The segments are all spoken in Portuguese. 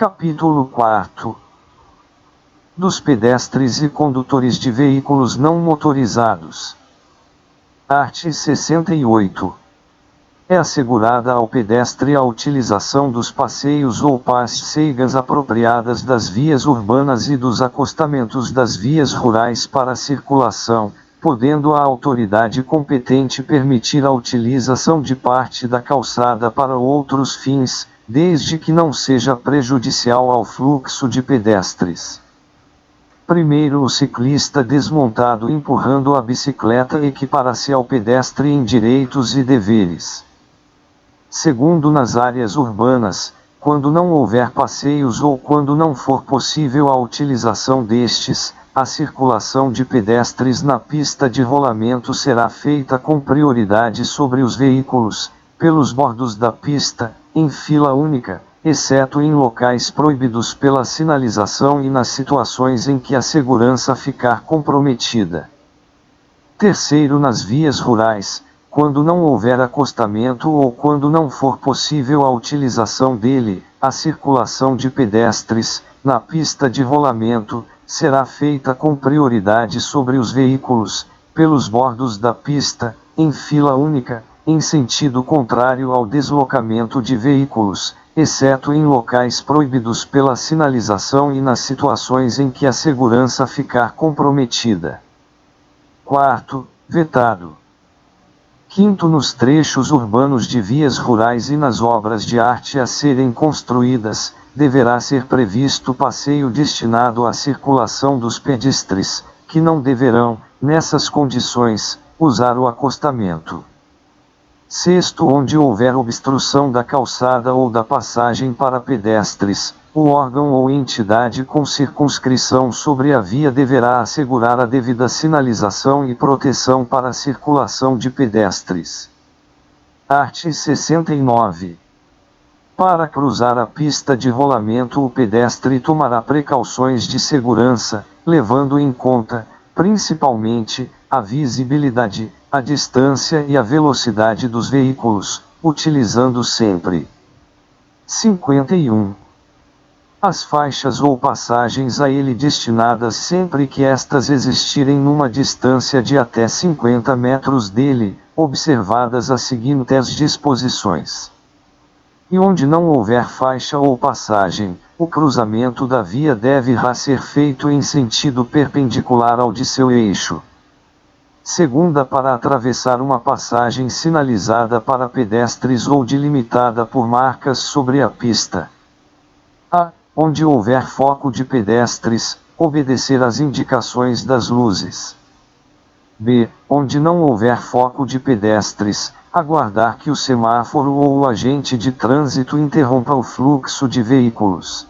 Capítulo 4. Dos pedestres e condutores de veículos não motorizados. Art. 68. É assegurada ao pedestre a utilização dos passeios ou passeigas apropriadas das vias urbanas e dos acostamentos das vias rurais para circulação, podendo a autoridade competente permitir a utilização de parte da calçada para outros fins, desde que não seja prejudicial ao fluxo de pedestres. Primeiro, o ciclista desmontado empurrando a bicicleta equipara-se ao pedestre em direitos e deveres. Segundo, nas áreas urbanas, quando não houver passeios ou quando não for possível a utilização destes, a circulação de pedestres na pista de rolamento será feita com prioridade sobre os veículos, pelos bordos da pista, em fila única, exceto em locais proibidos pela sinalização e nas situações em que a segurança ficar comprometida. Terceiro, nas vias rurais, quando não houver acostamento ou quando não for possível a utilização dele, a circulação de pedestres, na pista de rolamento, será feita com prioridade sobre os veículos, pelos bordos da pista, em fila única, em sentido contrário ao deslocamento de veículos, exceto em locais proibidos pela sinalização e nas situações em que a segurança ficar comprometida. Quarto, vetado. Quinto, nos trechos urbanos de vias rurais e nas obras de arte a serem construídas, deverá ser previsto passeio destinado à circulação dos pedestres, que não deverão, nessas condições, usar o acostamento. Sexto, onde houver obstrução da calçada ou da passagem para pedestres, o órgão ou entidade com circunscrição sobre a via deverá assegurar a devida sinalização e proteção para a circulação de pedestres. Art. 69. Para cruzar a pista de rolamento, o pedestre tomará precauções de segurança, levando em conta, principalmente, a visibilidade, a distância e a velocidade dos veículos, utilizando sempre 51. As faixas ou passagens a ele destinadas sempre que estas existirem numa distância de até 50 metros dele, observadas as seguintes disposições. E onde não houver faixa ou passagem, o cruzamento da via deve ser feito em sentido perpendicular ao de seu eixo. Segunda, para atravessar uma passagem sinalizada para pedestres ou delimitada por marcas sobre a pista. A. Onde houver foco de pedestres, obedecer às indicações das luzes. B. Onde não houver foco de pedestres, aguardar que o semáforo ou o agente de trânsito interrompa o fluxo de veículos.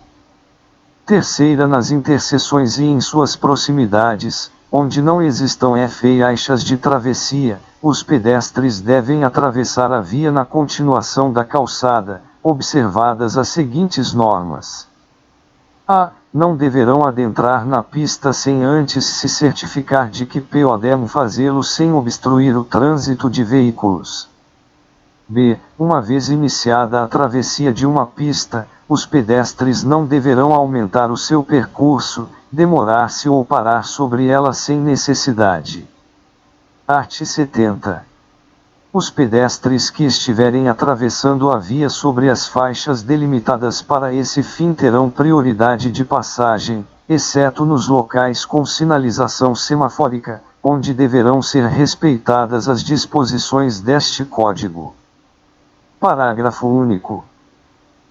Terceira, nas interseções e em suas proximidades, onde não existam faixas de travessia, os pedestres devem atravessar a via na continuação da calçada, observadas as seguintes normas. A. Não deverão adentrar na pista sem antes se certificar de que podem fazê-lo sem obstruir o trânsito de veículos. B. Uma vez iniciada a travessia de uma pista, os pedestres não deverão aumentar o seu percurso, demorar-se ou parar sobre ela sem necessidade. Art. 70. Os pedestres que estiverem atravessando a via sobre as faixas delimitadas para esse fim terão prioridade de passagem, exceto nos locais com sinalização semafórica, onde deverão ser respeitadas as disposições deste Código. Parágrafo único.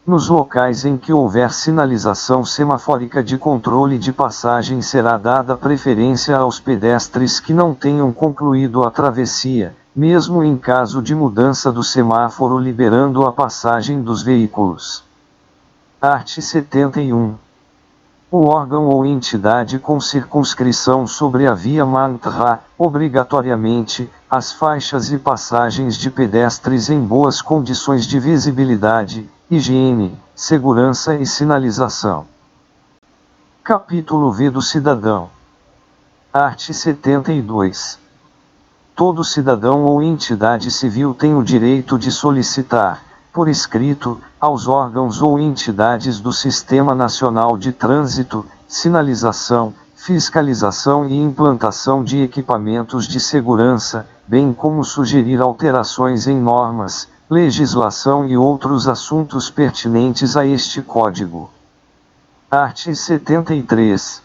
Nos locais em que houver sinalização semafórica de controle de passagem será dada preferência aos pedestres que não tenham concluído a travessia, mesmo em caso de mudança do semáforo liberando a passagem dos veículos. Art. 71. O órgão ou entidade com circunscrição sobre a via manterá, obrigatoriamente, as faixas e passagens de pedestres em boas condições de visibilidade, higiene, segurança e sinalização. Capítulo V do Cidadão. Art. 72. Todo cidadão ou entidade civil tem o direito de solicitar, por escrito, aos órgãos ou entidades do Sistema Nacional de Trânsito, sinalização, fiscalização e implantação de equipamentos de segurança, bem como sugerir alterações em normas, legislação e outros assuntos pertinentes a este Código. Art. 73.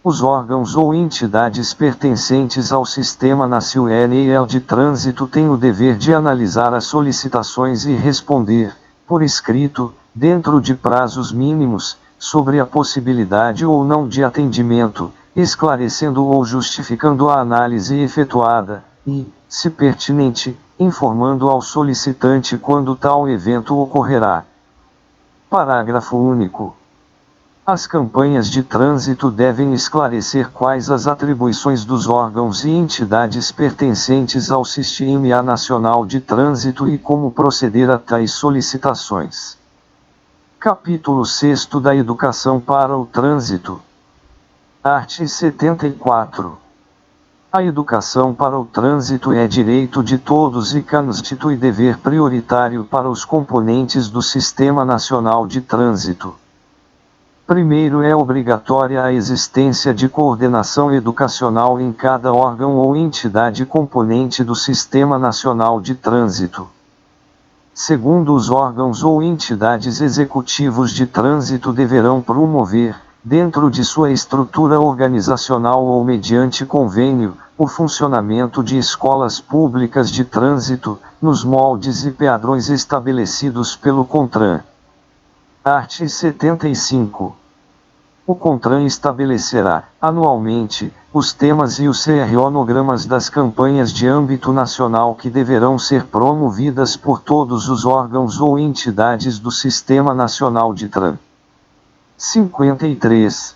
Os órgãos ou entidades pertencentes ao Sistema Nacional de Trânsito têm o dever de analisar as solicitações e responder, por escrito, dentro de prazos mínimos, sobre a possibilidade ou não de atendimento, esclarecendo ou justificando a análise efetuada, e, se pertinente, informando ao solicitante quando tal evento ocorrerá. Parágrafo único. As campanhas de trânsito devem esclarecer quais as atribuições dos órgãos e entidades pertencentes ao Sistema Nacional de Trânsito e como proceder a tais solicitações. Capítulo 6 da Educação para o Trânsito. Art. 74. A educação para o trânsito é direito de todos e constitui dever prioritário para os componentes do Sistema Nacional de Trânsito. Primeiro, é obrigatória a existência de coordenação educacional em cada órgão ou entidade componente do Sistema Nacional de Trânsito. Segundo, os órgãos ou entidades executivos de trânsito deverão promover, dentro de sua estrutura organizacional ou mediante convênio, o funcionamento de escolas públicas de trânsito, nos moldes e padrões estabelecidos pelo CONTRAN. Art. 75. O CONTRAN estabelecerá, anualmente, os temas e os cronogramas das campanhas de âmbito nacional que deverão ser promovidas por todos os órgãos ou entidades do Sistema Nacional de Trânsito. 53.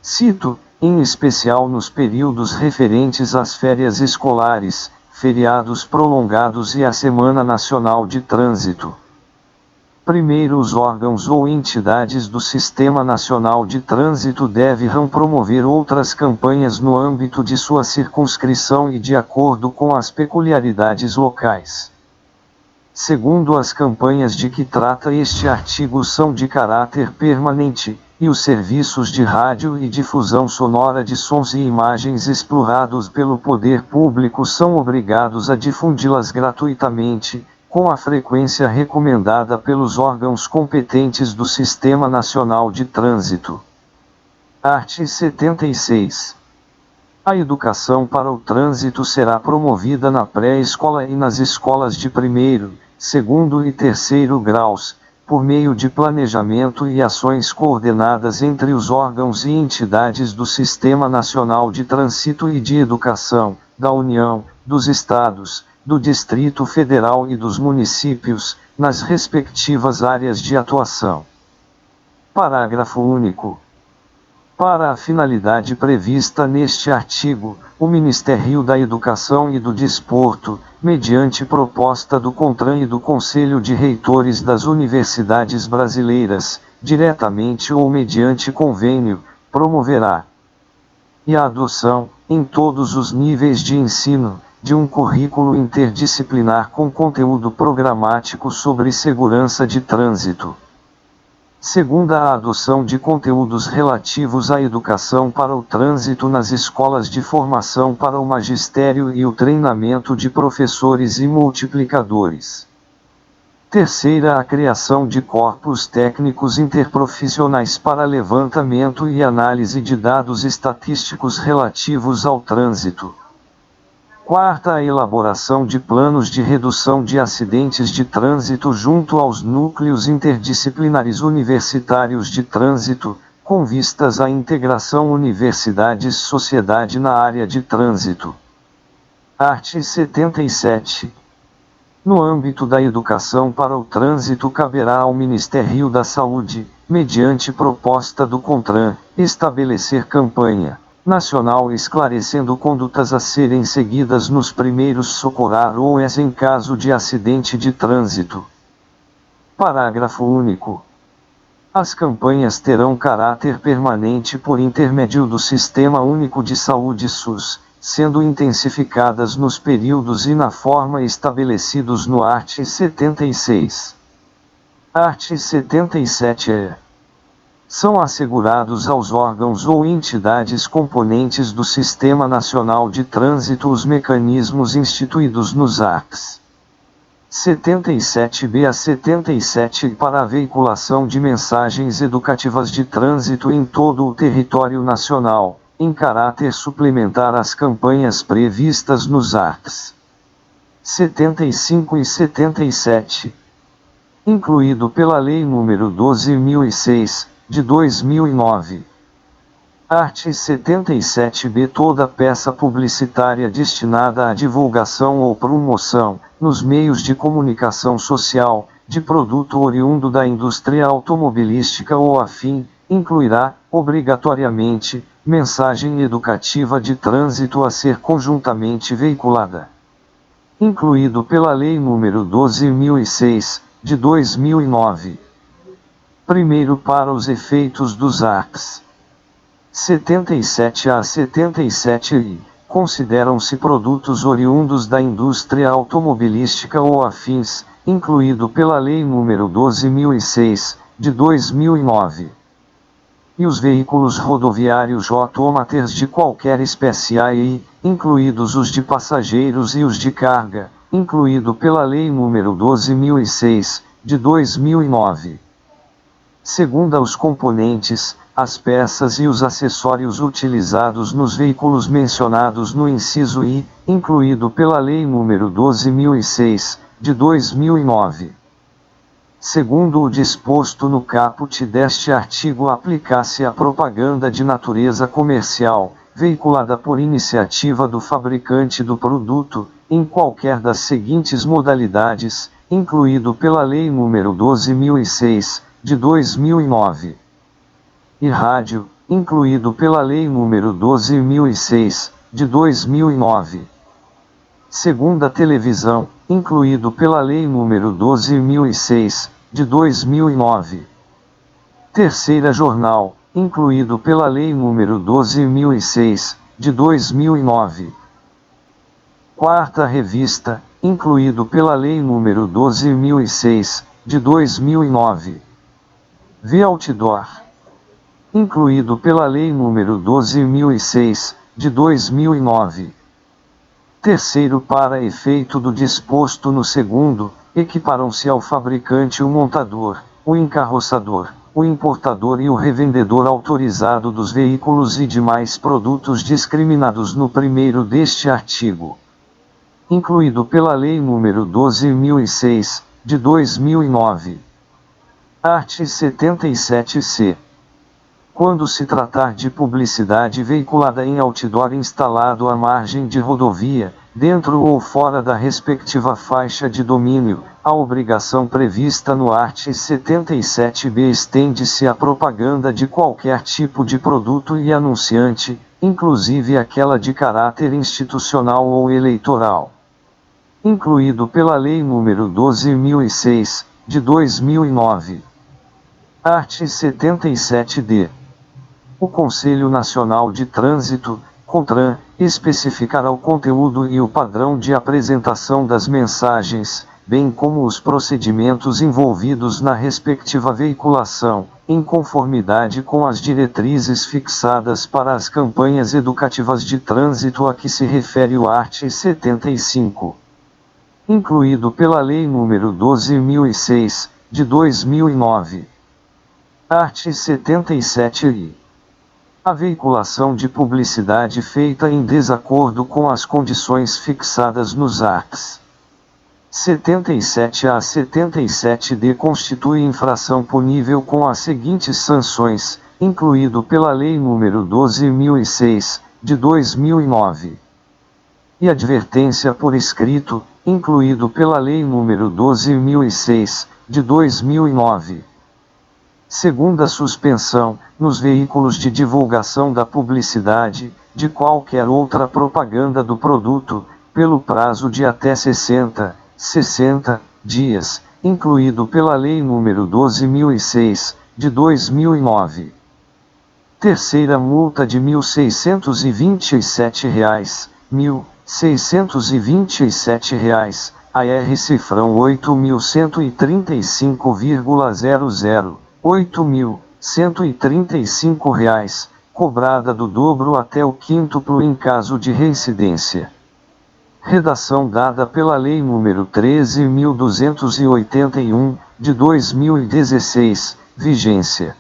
Cito, em especial nos períodos referentes às férias escolares, feriados prolongados e à Semana Nacional de Trânsito. Primeiro, os órgãos ou entidades do Sistema Nacional de Trânsito deverão promover outras campanhas no âmbito de sua circunscrição e de acordo com as peculiaridades locais. Segundo, as campanhas de que trata este artigo são de caráter permanente, e os serviços de rádio e difusão sonora de sons e imagens explorados pelo poder público são obrigados a difundi-las gratuitamente, com a frequência recomendada pelos órgãos competentes do Sistema Nacional de Trânsito. Art. 76. A educação para o trânsito será promovida na pré-escola e nas escolas de primeiro, segundo e terceiro graus, por meio de planejamento e ações coordenadas entre os órgãos e entidades do Sistema Nacional de Trânsito e de Educação, da União, dos Estados, do Distrito Federal e dos municípios, nas respectivas áreas de atuação. Parágrafo único. Para a finalidade prevista neste artigo, o Ministério da Educação e do Desporto, mediante proposta do CONTRAN e do Conselho de Reitores das Universidades Brasileiras, diretamente ou mediante convênio, promoverá e a adoção, em todos os níveis de ensino, de um currículo interdisciplinar com conteúdo programático sobre segurança de trânsito. Segunda, a adoção de conteúdos relativos à educação para o trânsito nas escolas de formação para o magistério e o treinamento de professores e multiplicadores. Terceira, a criação de corpos técnicos interprofissionais para levantamento e análise de dados estatísticos relativos ao trânsito. Quarta, a elaboração de planos de redução de acidentes de trânsito junto aos núcleos interdisciplinares universitários de trânsito, com vistas à integração universidades-sociedade na área de trânsito. Art. 77. No âmbito da educação para o trânsito, caberá ao Ministério da Saúde, mediante proposta do CONTRAN, estabelecer campanha nacional esclarecendo condutas a serem seguidas nos primeiros socorros em caso de acidente de trânsito. Parágrafo único. As campanhas terão caráter permanente por intermédio do Sistema Único de Saúde SUS, sendo intensificadas nos períodos e na forma estabelecidos no art. 76. Art. 77-E. São assegurados aos órgãos ou entidades componentes do Sistema Nacional de Trânsito os mecanismos instituídos nos arts. 77b a 77 para a veiculação de mensagens educativas de trânsito em todo o território nacional, em caráter suplementar às campanhas previstas nos arts. 75 e 77. Incluído pela Lei nº 12.006, de 2009. Art. 77b toda peça publicitária destinada à divulgação ou promoção, nos meios de comunicação social, de produto oriundo da indústria automobilística ou afim, incluirá, obrigatoriamente, mensagem educativa de trânsito a ser conjuntamente veiculada. Incluído pela Lei nº 12.006, de 2009. Primeiro para os efeitos dos arts. 77 a 77i, consideram-se produtos oriundos da indústria automobilística ou afins, incluído pela Lei nº 12.006, de 2009. E os veículos rodoviários automotores de qualquer espécie e, incluídos os de passageiros e os de carga, incluído pela Lei nº 12.006, de 2009. Segunda os componentes, as peças e os acessórios utilizados nos veículos mencionados no inciso I, incluído pela Lei nº 12.006, de 2009. Segundo o disposto no caput deste artigo aplica-se a propaganda de natureza comercial, veiculada por iniciativa do fabricante do produto, em qualquer das seguintes modalidades, incluído pela Lei nº 12.006, de 2009. E rádio, incluído pela Lei nº 12.006, de 2009. Segunda televisão, incluído pela Lei nº 12.006, de 2009. Terceira jornal, incluído pela Lei nº 12.006, de 2009. Quarta revista, incluído pela Lei nº 12.006, de 2009. V outdoor, incluído pela Lei nº 12.006, de 2009. Terceiro para efeito do disposto no segundo, equiparam-se ao fabricante o montador, o encarroçador, o importador e o revendedor autorizado dos veículos e demais produtos discriminados no primeiro deste artigo. Incluído pela Lei nº 12.006, de 2009. Art. 77c. Quando se tratar de publicidade veiculada em outdoor instalado à margem de rodovia, dentro ou fora da respectiva faixa de domínio, a obrigação prevista no art. 77b estende-se à propaganda de qualquer tipo de produto e anunciante, inclusive aquela de caráter institucional ou eleitoral. Incluído pela Lei nº 12.006, de 2009. Art. 77d. O Conselho Nacional de Trânsito, CONTRAN, especificará o conteúdo e o padrão de apresentação das mensagens, bem como os procedimentos envolvidos na respectiva veiculação, em conformidade com as diretrizes fixadas para as campanhas educativas de trânsito a que se refere o art. 75. Incluído pela Lei nº 12.006, de 2009. Art. 77i. A veiculação de publicidade feita em desacordo com as condições fixadas nos arts. 77 a 77d constitui infração punível com as seguintes sanções, incluído pela Lei nº 12.006, de 2009. E advertência por escrito, incluído pela Lei nº 12.006, de 2009. Segunda suspensão, nos veículos de divulgação da publicidade, de qualquer outra propaganda do produto, pelo prazo de até 60 dias, incluído pela Lei nº 12.006, de 2009. Terceira multa de R$ 1.627, R$ 1.627, AR cifrão 8.135,00, R$ 8.135, cobrada do dobro até o quíntuplo em caso de reincidência. Redação dada pela Lei nº 13.281, de 2016, vigência.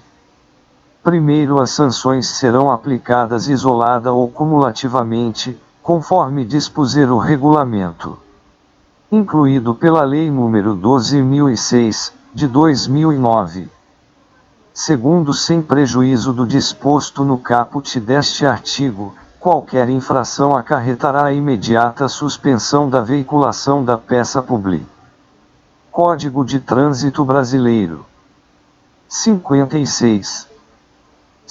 Primeiro, as sanções serão aplicadas isolada ou cumulativamente, conforme dispuser o regulamento. Incluído pela Lei nº 12.006, de 2009. Segundo, sem prejuízo do disposto no caput deste artigo, qualquer infração acarretará a imediata suspensão da veiculação da peça publi. Código de Trânsito Brasileiro. 56.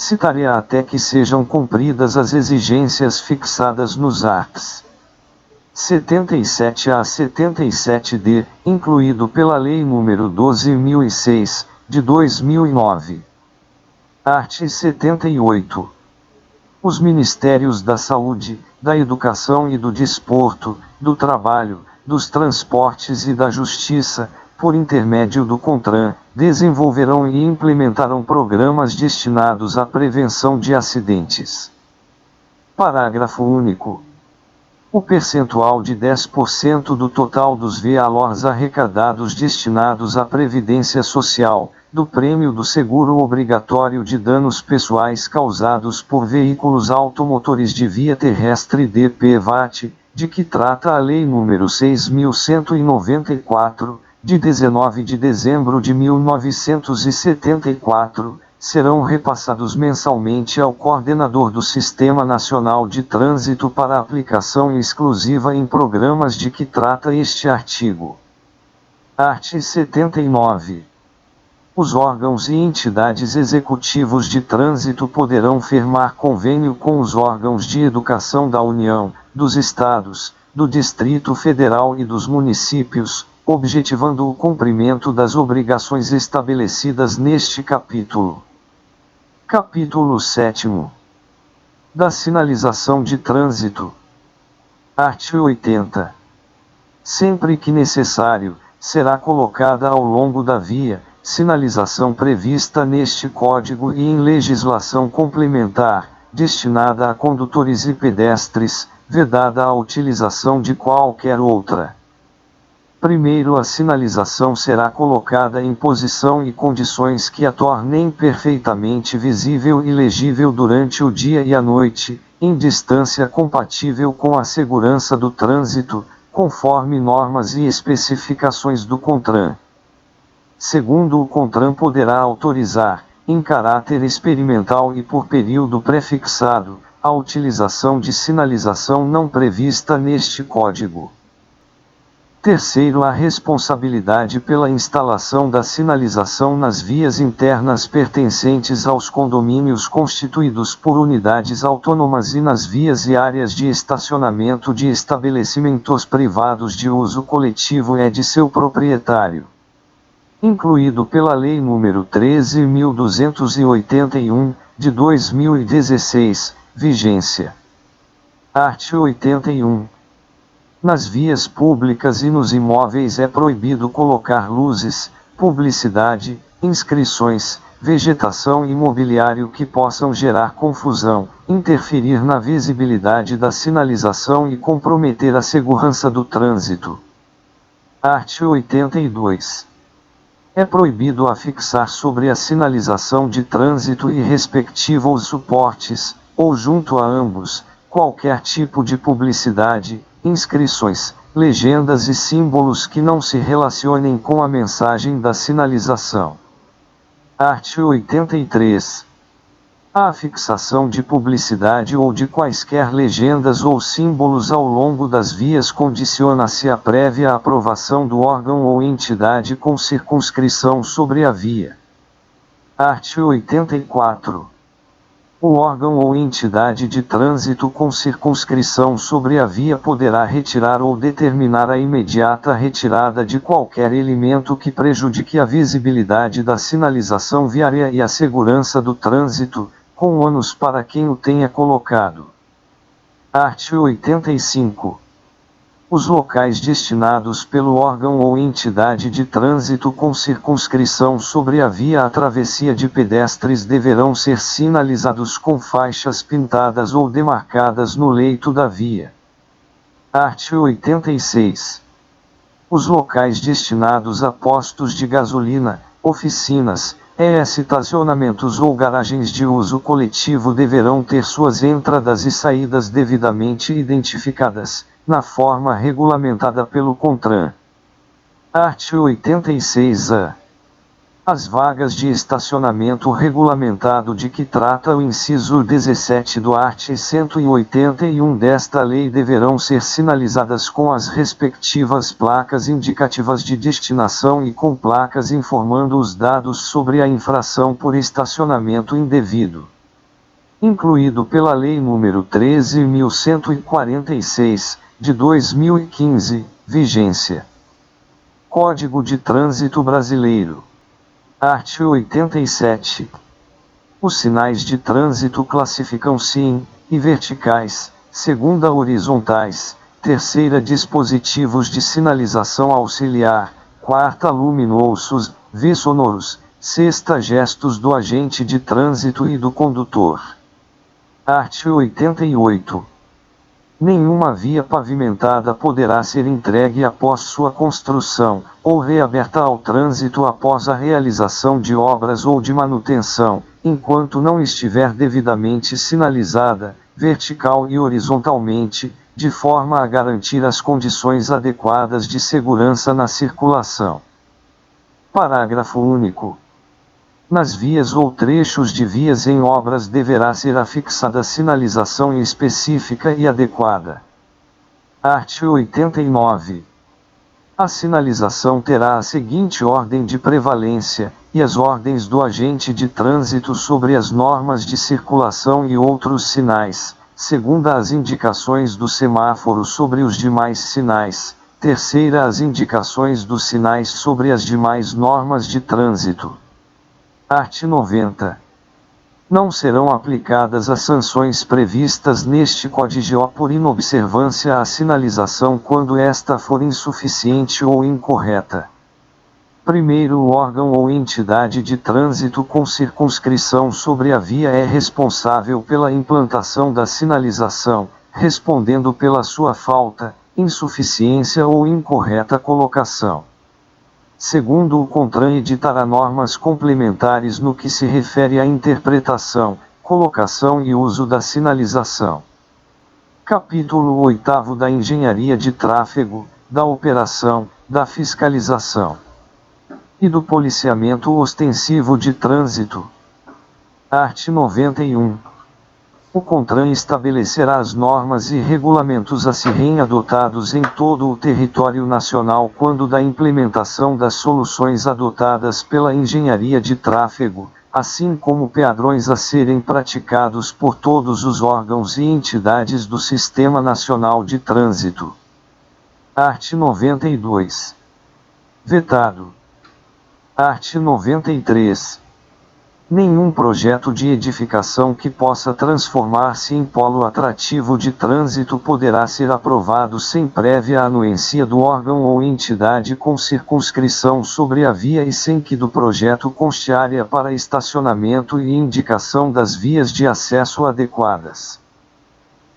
Citarei até que sejam cumpridas as exigências fixadas nos arts. 77 a 77D, incluído pela Lei nº 12.006, de 2009. Art. 78. Os Ministérios da Saúde, da Educação e do Desporto, do Trabalho, dos Transportes e da Justiça, por intermédio do CONTRAN, desenvolverão e implementarão programas destinados à prevenção de acidentes. Parágrafo único. O percentual de 10% do total dos valores arrecadados destinados à Previdência Social, do prêmio do seguro obrigatório de danos pessoais causados por veículos automotores de via terrestre DPVAT, de que trata a Lei nº 6.194, de 19 de dezembro de 1974, serão repassados mensalmente ao coordenador do Sistema Nacional de Trânsito para aplicação exclusiva em programas de que trata este artigo. Art. 79. Os órgãos e entidades executivos de trânsito poderão firmar convênio com os órgãos de educação da União, dos Estados, do Distrito Federal e dos municípios, objetivando o cumprimento das obrigações estabelecidas neste capítulo. Capítulo 7. Da sinalização de trânsito. Art. 80. Sempre que necessário, será colocada ao longo da via, sinalização prevista neste Código e em legislação complementar, destinada a condutores e pedestres, vedada a utilização de qualquer outra. Primeiro, a sinalização será colocada em posição e condições que a tornem perfeitamente visível e legível durante o dia e a noite, em distância compatível com a segurança do trânsito, conforme normas e especificações do CONTRAN. Segundo, o CONTRAN poderá autorizar, em caráter experimental e por período prefixado, a utilização de sinalização não prevista neste Código. Terceiro, a responsabilidade pela instalação da sinalização nas vias internas pertencentes aos condomínios constituídos por unidades autônomas e nas vias e áreas de estacionamento de estabelecimentos privados de uso coletivo é de seu proprietário. Incluído pela Lei nº 13.281, de 2016, vigência. Art. 81. Nas vias públicas e nos imóveis é proibido colocar luzes, publicidade, inscrições, vegetação e mobiliário que possam gerar confusão, interferir na visibilidade da sinalização e comprometer a segurança do trânsito. Art. 82. É proibido afixar sobre a sinalização de trânsito e respectivos suportes, ou junto a ambos, qualquer tipo de publicidade, inscrições, legendas e símbolos que não se relacionem com a mensagem da sinalização. Art. 83. A fixação de publicidade ou de quaisquer legendas ou símbolos ao longo das vias condiciona-se à prévia aprovação do órgão ou entidade com circunscrição sobre a via. Art. 84. O órgão ou entidade de trânsito com circunscrição sobre a via poderá retirar ou determinar a imediata retirada de qualquer elemento que prejudique a visibilidade da sinalização viária e a segurança do trânsito, com ônus para quem o tenha colocado. Art. 85. Os locais destinados pelo órgão ou entidade de trânsito com circunscrição sobre a via à travessia de pedestres deverão ser sinalizados com faixas pintadas ou demarcadas no leito da via. Art. 86. Os locais destinados a postos de gasolina, oficinas, estacionamentos ou garagens de uso coletivo deverão ter suas entradas e saídas devidamente identificadas, na forma regulamentada pelo CONTRAN. Art. 86-A. As vagas de estacionamento regulamentado de que trata o inciso 17 do art. 181 desta lei deverão ser sinalizadas com as respectivas placas indicativas de destinação e com placas informando os dados sobre a infração por estacionamento indevido. Incluído pela Lei nº 13.146, de 2015, vigência. Código de Trânsito Brasileiro. Art. 87. Os sinais de trânsito classificam-se em e verticais, segunda horizontais, terceira dispositivos de sinalização auxiliar, quarta luminosos, sonoros, sexta gestos do agente de trânsito e do condutor. Art. 88. Nenhuma via pavimentada poderá ser entregue após sua construção, ou reaberta ao trânsito após a realização de obras ou de manutenção, enquanto não estiver devidamente sinalizada, vertical e horizontalmente, de forma a garantir as condições adequadas de segurança na circulação. Parágrafo único. Nas vias ou trechos de vias em obras deverá ser afixada sinalização específica e adequada. Art. 89. A sinalização terá a seguinte ordem de prevalência, e as ordens do agente de trânsito sobre as normas de circulação e outros sinais, segunda as indicações do semáforo sobre os demais sinais, terceira as indicações dos sinais sobre as demais normas de trânsito. Art. 90. Não serão aplicadas as sanções previstas neste Código por inobservância à sinalização quando esta for insuficiente ou incorreta. Primeiro, o órgão ou entidade de trânsito com circunscrição sobre a via é responsável pela implantação da sinalização, respondendo pela sua falta, insuficiência ou incorreta colocação. Segundo, o CONTRAN editará normas complementares no que se refere à interpretação, colocação e uso da sinalização. Capítulo 8 da Engenharia de Tráfego, da Operação, da Fiscalização e do Policiamento Ostensivo de Trânsito. Art. 91. O CONTRAN estabelecerá as normas e regulamentos a serem adotados em todo o território nacional quando da implementação das soluções adotadas pela engenharia de tráfego, assim como padrões a serem praticados por todos os órgãos e entidades do Sistema Nacional de Trânsito. Art. 92. Vetado. Art. 93. Nenhum projeto de edificação que possa transformar-se em polo atrativo de trânsito poderá ser aprovado sem prévia anuência do órgão ou entidade com circunscrição sobre a via e sem que do projeto conste área para estacionamento e indicação das vias de acesso adequadas.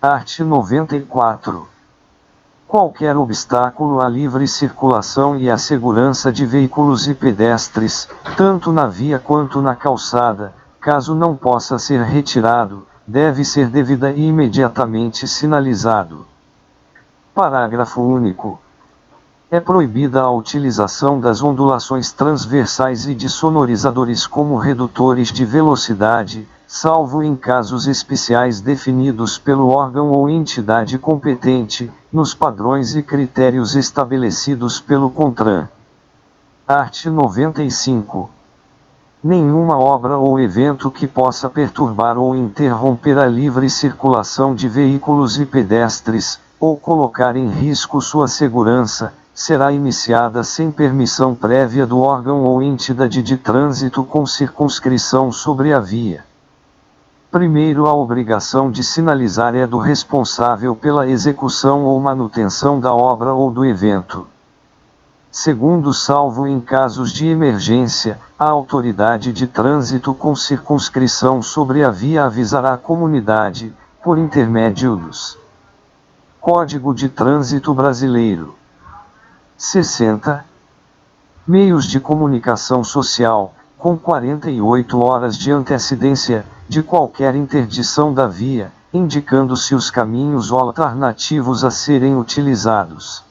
Art. 94. Qualquer obstáculo à livre circulação e à segurança de veículos e pedestres, tanto na via quanto na calçada, caso não possa ser retirado, deve ser devida e imediatamente sinalizado. Parágrafo único. É proibida a utilização das ondulações transversais e de sonorizadores como redutores de velocidade, salvo em casos especiais definidos pelo órgão ou entidade competente, nos padrões e critérios estabelecidos pelo CONTRAN. Art. 95. Nenhuma obra ou evento que possa perturbar ou interromper a livre circulação de veículos e pedestres, ou colocar em risco sua segurança, será iniciada sem permissão prévia do órgão ou entidade de trânsito com circunscrição sobre a via. Primeiro, a obrigação de sinalizar é do responsável pela execução ou manutenção da obra ou do evento. Segundo, salvo em casos de emergência, a autoridade de trânsito com circunscrição sobre a via avisará a comunidade, por intermédio dos Código de Trânsito Brasileiro. 60. Meios de comunicação social, com 48 horas de antecedência, de qualquer interdição da via, indicando-se os caminhos ou alternativos a serem utilizados.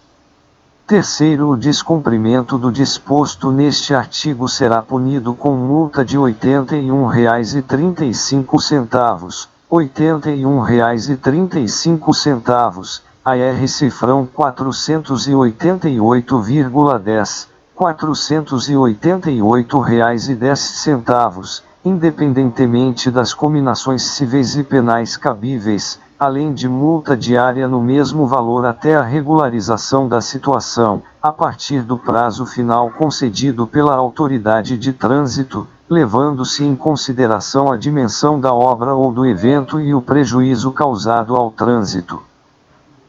Terceiro, o descumprimento do disposto neste artigo será punido com multa de R$ 81,35, R$ 81,35, AR cifrão 488,10, R$ 488,10, independentemente das cominações civis e penais cabíveis, além de multa diária no mesmo valor até a regularização da situação, a partir do prazo final concedido pela autoridade de trânsito, levando-se em consideração a dimensão da obra ou do evento e o prejuízo causado ao trânsito.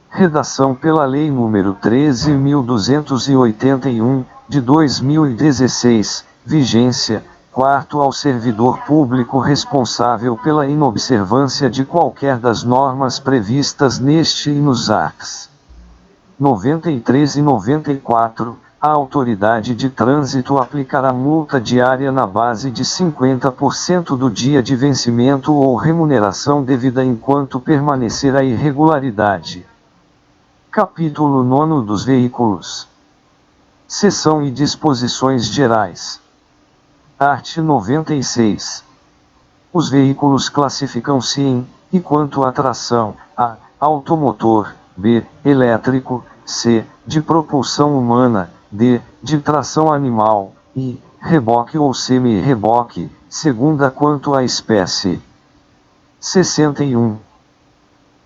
Redação pela Lei nº 13.281, de 2016, vigência. Quarto, ao servidor público responsável pela inobservância de qualquer das normas previstas neste e nos arts. 93 e 94, a autoridade de trânsito aplicará multa diária na base de 50% do dia de vencimento ou remuneração devida enquanto permanecer a irregularidade. Capítulo 9 dos veículos. Seção e disposições gerais. Art. 96. Os veículos classificam-se em, e quanto a tração, a, automotor, b, elétrico, c, de propulsão humana, d, de tração animal, e, reboque ou semi-reboque, segunda quanto à espécie. 61.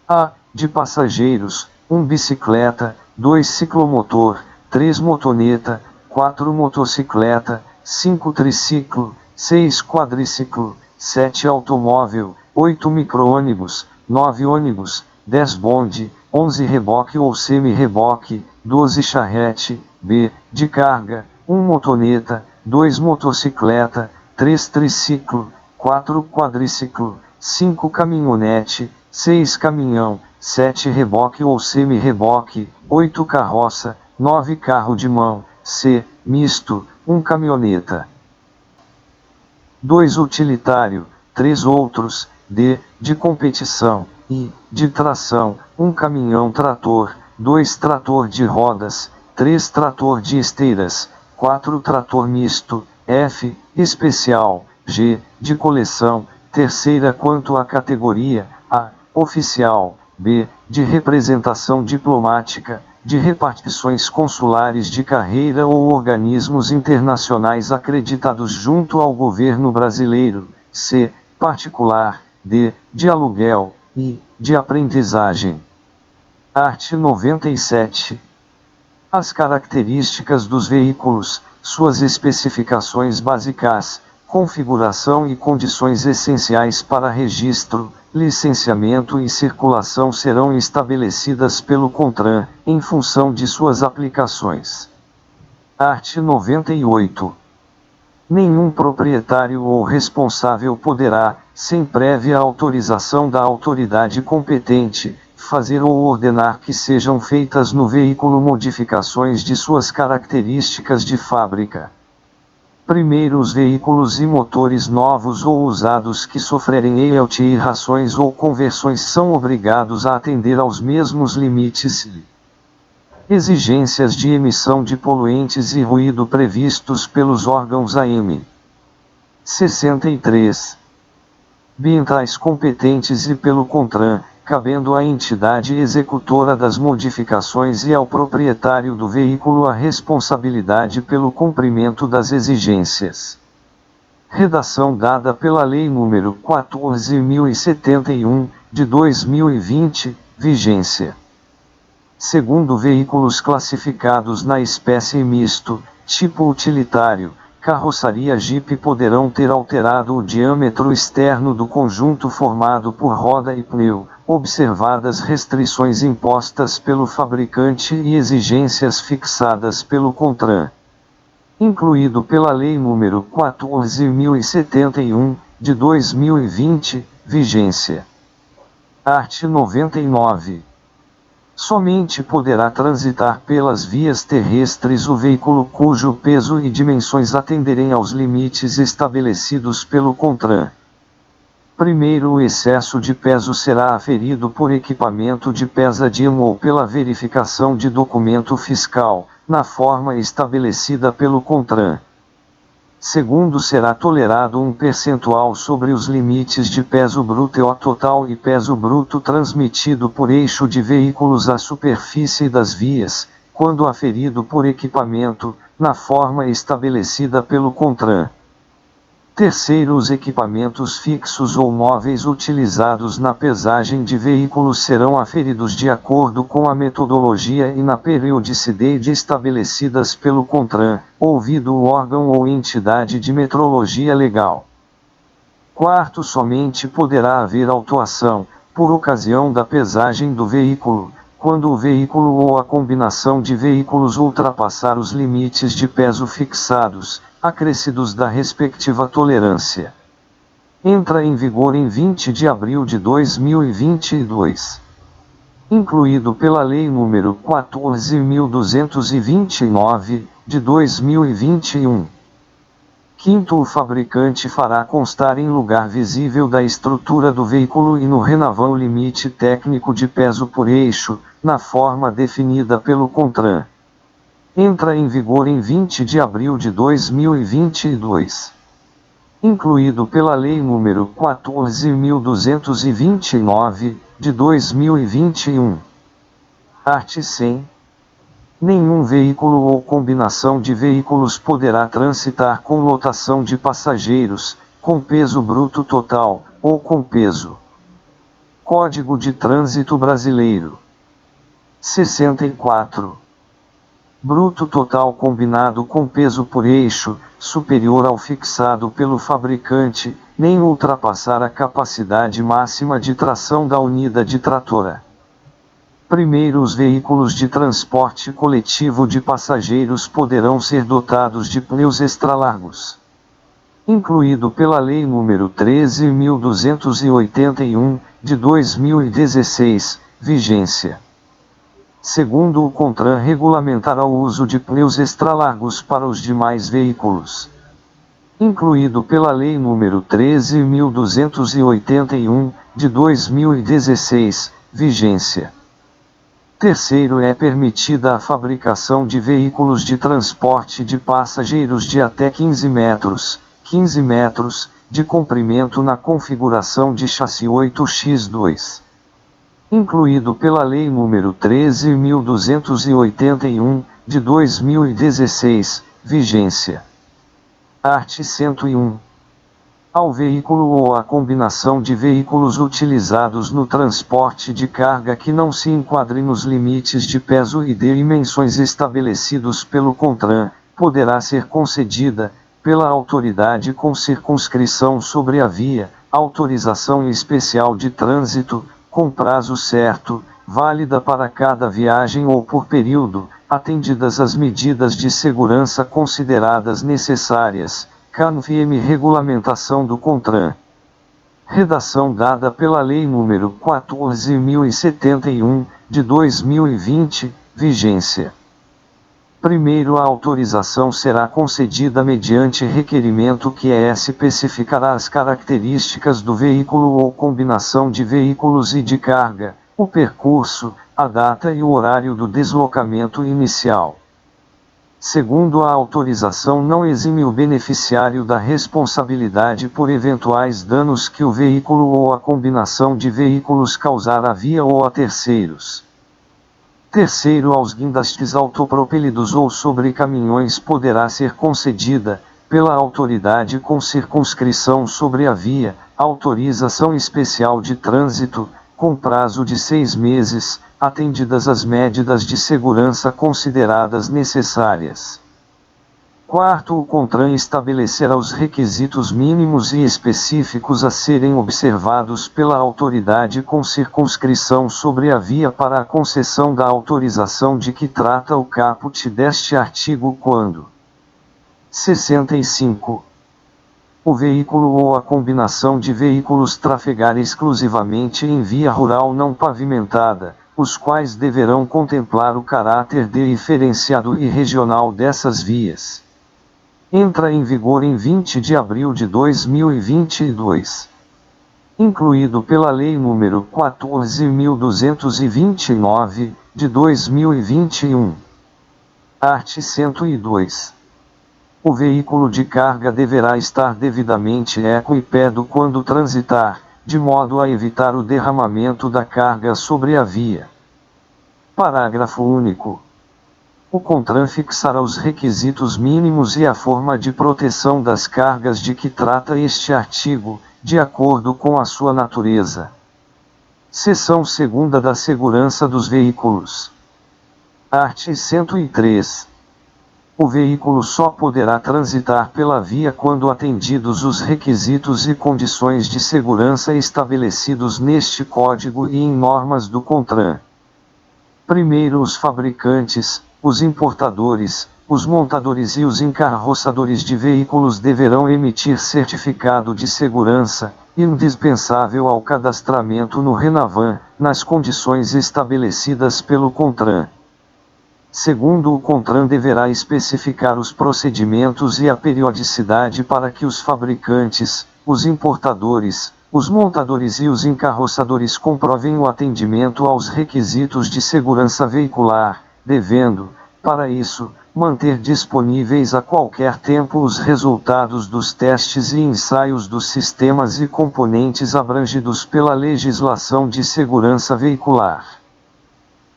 A, de passageiros, 1 bicicleta, 2 ciclomotor, 3 motoneta, 4 motocicleta, 5 triciclo, 6 quadriciclo, 7 automóvel, 8 micro-ônibus, 9 ônibus, 10 bonde, 11 reboque ou semi-reboque, 12 charrete, b, de carga, 1 motoneta, 2 motocicleta, 3 triciclo, 4 quadriciclo, 5 caminhonete, 6 caminhão, 7 reboque ou semi-reboque, 8 carroça, 9 carro de mão, c, misto, 1 caminhoneta. 2 utilitário, 3 outros, d, de competição, e, de tração, 1 caminhão trator, 2 trator de rodas, 3 trator de esteiras, 4 trator misto, f, especial, g, de coleção, terceira quanto à categoria, a, oficial, b, de representação diplomática, de repartições consulares de carreira ou organismos internacionais acreditados junto ao governo brasileiro, c, particular, d, de aluguel, e, de aprendizagem. Art. 97. As características dos veículos, suas especificações básicas, configuração e condições essenciais para registro, licenciamento e circulação serão estabelecidas pelo CONTRAN, em função de suas aplicações. Art. 98. Nenhum proprietário ou responsável poderá, sem prévia autorização da autoridade competente, fazer ou ordenar que sejam feitas no veículo modificações de suas características de fábrica. Primeiro, os veículos e motores novos ou usados que sofrerem alterações ou conversões são obrigados a atender aos mesmos limites e exigências de emissão de poluentes e ruído previstos pelos órgãos AM. 63. Ambientais competentes e pelo CONTRAN, cabendo à entidade executora das modificações e ao proprietário do veículo a responsabilidade pelo cumprimento das exigências. Redação dada pela Lei nº 14.071, de 2020, vigência. Segundo, veículos classificados na espécie misto, tipo utilitário, carroçaria Jeep poderão ter alterado o diâmetro externo do conjunto formado por roda e pneu, observadas restrições impostas pelo fabricante e exigências fixadas pelo CONTRAN. Incluído pela Lei nº 14.071, de 2020, vigência. Art. 99. Somente poderá transitar pelas vias terrestres o veículo cujo peso e dimensões atenderem aos limites estabelecidos pelo CONTRAN. Primeiro, o excesso de peso será aferido por equipamento de pesa-díamo ou pela verificação de documento fiscal, na forma estabelecida pelo CONTRAN. Segundo, será tolerado um percentual sobre os limites de peso bruto total e peso bruto transmitido por eixo de veículos à superfície das vias, quando aferido por equipamento, na forma estabelecida pelo CONTRAN. Terceiro, os equipamentos fixos ou móveis utilizados na pesagem de veículos serão aferidos de acordo com a metodologia e na periodicidade estabelecidas pelo CONTRAN, ouvido o órgão ou entidade de metrologia legal. Quarto, somente poderá haver autuação, por ocasião da pesagem do veículo, quando o veículo ou a combinação de veículos ultrapassar os limites de peso fixados, acrescidos da respectiva tolerância. Entra em vigor em 20 de abril de 2022. Incluído pela Lei nº 14.229, de 2021. Quinto, o fabricante fará constar em lugar visível da estrutura do veículo e no renavão limite técnico de peso por eixo, na forma definida pelo CONTRAN. Entra em vigor em 20 de abril de 2022. Incluído pela Lei nº 14.229, de 2021. Art. 100. Nenhum veículo ou combinação de veículos poderá transitar com lotação de passageiros, com peso bruto total, ou com peso. Código de Trânsito Brasileiro. 64. Bruto total combinado com peso por eixo, superior ao fixado pelo fabricante, nem ultrapassar a capacidade máxima de tração da unidade tratora. Primeiro, os veículos de transporte coletivo de passageiros poderão ser dotados de pneus extralargos. Incluído pela Lei nº 13.281, de 2016, vigência. Segundo, o CONTRAN regulamentará o uso de pneus extralargos para os demais veículos. Incluído pela Lei nº 13.281, de 2016, vigência. Terceiro, é permitida a fabricação de veículos de transporte de passageiros de até 15 metros, de comprimento na configuração de chassi 8x2. Incluído pela Lei nº 13.281, de 2016, vigência. Art. 101. Ao veículo ou à combinação de veículos utilizados no transporte de carga que não se enquadre nos limites de peso e de dimensões estabelecidos pelo CONTRAN, poderá ser concedida, pela autoridade com circunscrição sobre a via, autorização especial de trânsito, com prazo certo, válida para cada viagem ou por período, atendidas as medidas de segurança consideradas necessárias, conforme regulamentação do CONTRAN. Redação dada pela Lei nº 14.071, de 2020, vigência. Primeiro, a autorização será concedida mediante requerimento que especificará as características do veículo ou combinação de veículos e de carga, o percurso, a data e o horário do deslocamento inicial. Segundo, a autorização não exime o beneficiário da responsabilidade por eventuais danos que o veículo ou a combinação de veículos causar à via ou a terceiros. Terceiro, aos guindastes autopropelidos ou sobre caminhões poderá ser concedida, pela autoridade com circunscrição sobre a via, autorização especial de trânsito, com prazo de 6 meses, atendidas as medidas de segurança consideradas necessárias. Quarto, o CONTRAN estabelecerá os requisitos mínimos e específicos a serem observados pela autoridade com circunscrição sobre a via para a concessão da autorização de que trata o caput deste artigo quando 65. O veículo ou a combinação de veículos trafegar exclusivamente em via rural não pavimentada, os quais deverão contemplar o caráter diferenciado e regional dessas vias. Entra em vigor em 20 de abril de 2022. Incluído pela Lei nº 14.229, de 2021. Art. 102. O veículo de carga deverá estar devidamente equipado quando transitar, de modo a evitar o derramamento da carga sobre a via. Parágrafo único. O CONTRAN fixará os requisitos mínimos e a forma de proteção das cargas de que trata este artigo, de acordo com a sua natureza. Seção 2ª da Segurança dos Veículos. Art. 103. O veículo só poderá transitar pela via quando atendidos os requisitos e condições de segurança estabelecidos neste Código e em normas do CONTRAN. Primeiro, os fabricantes, os importadores, os montadores e os encarroçadores de veículos deverão emitir certificado de segurança, indispensável ao cadastramento no RENAVAN, nas condições estabelecidas pelo CONTRAN. Segundo, o CONTRAN deverá especificar os procedimentos e a periodicidade para que os fabricantes, os importadores, os montadores e os encarroçadores comprovem o atendimento aos requisitos de segurança veicular, devendo, para isso, manter disponíveis a qualquer tempo os resultados dos testes e ensaios dos sistemas e componentes abrangidos pela legislação de segurança veicular.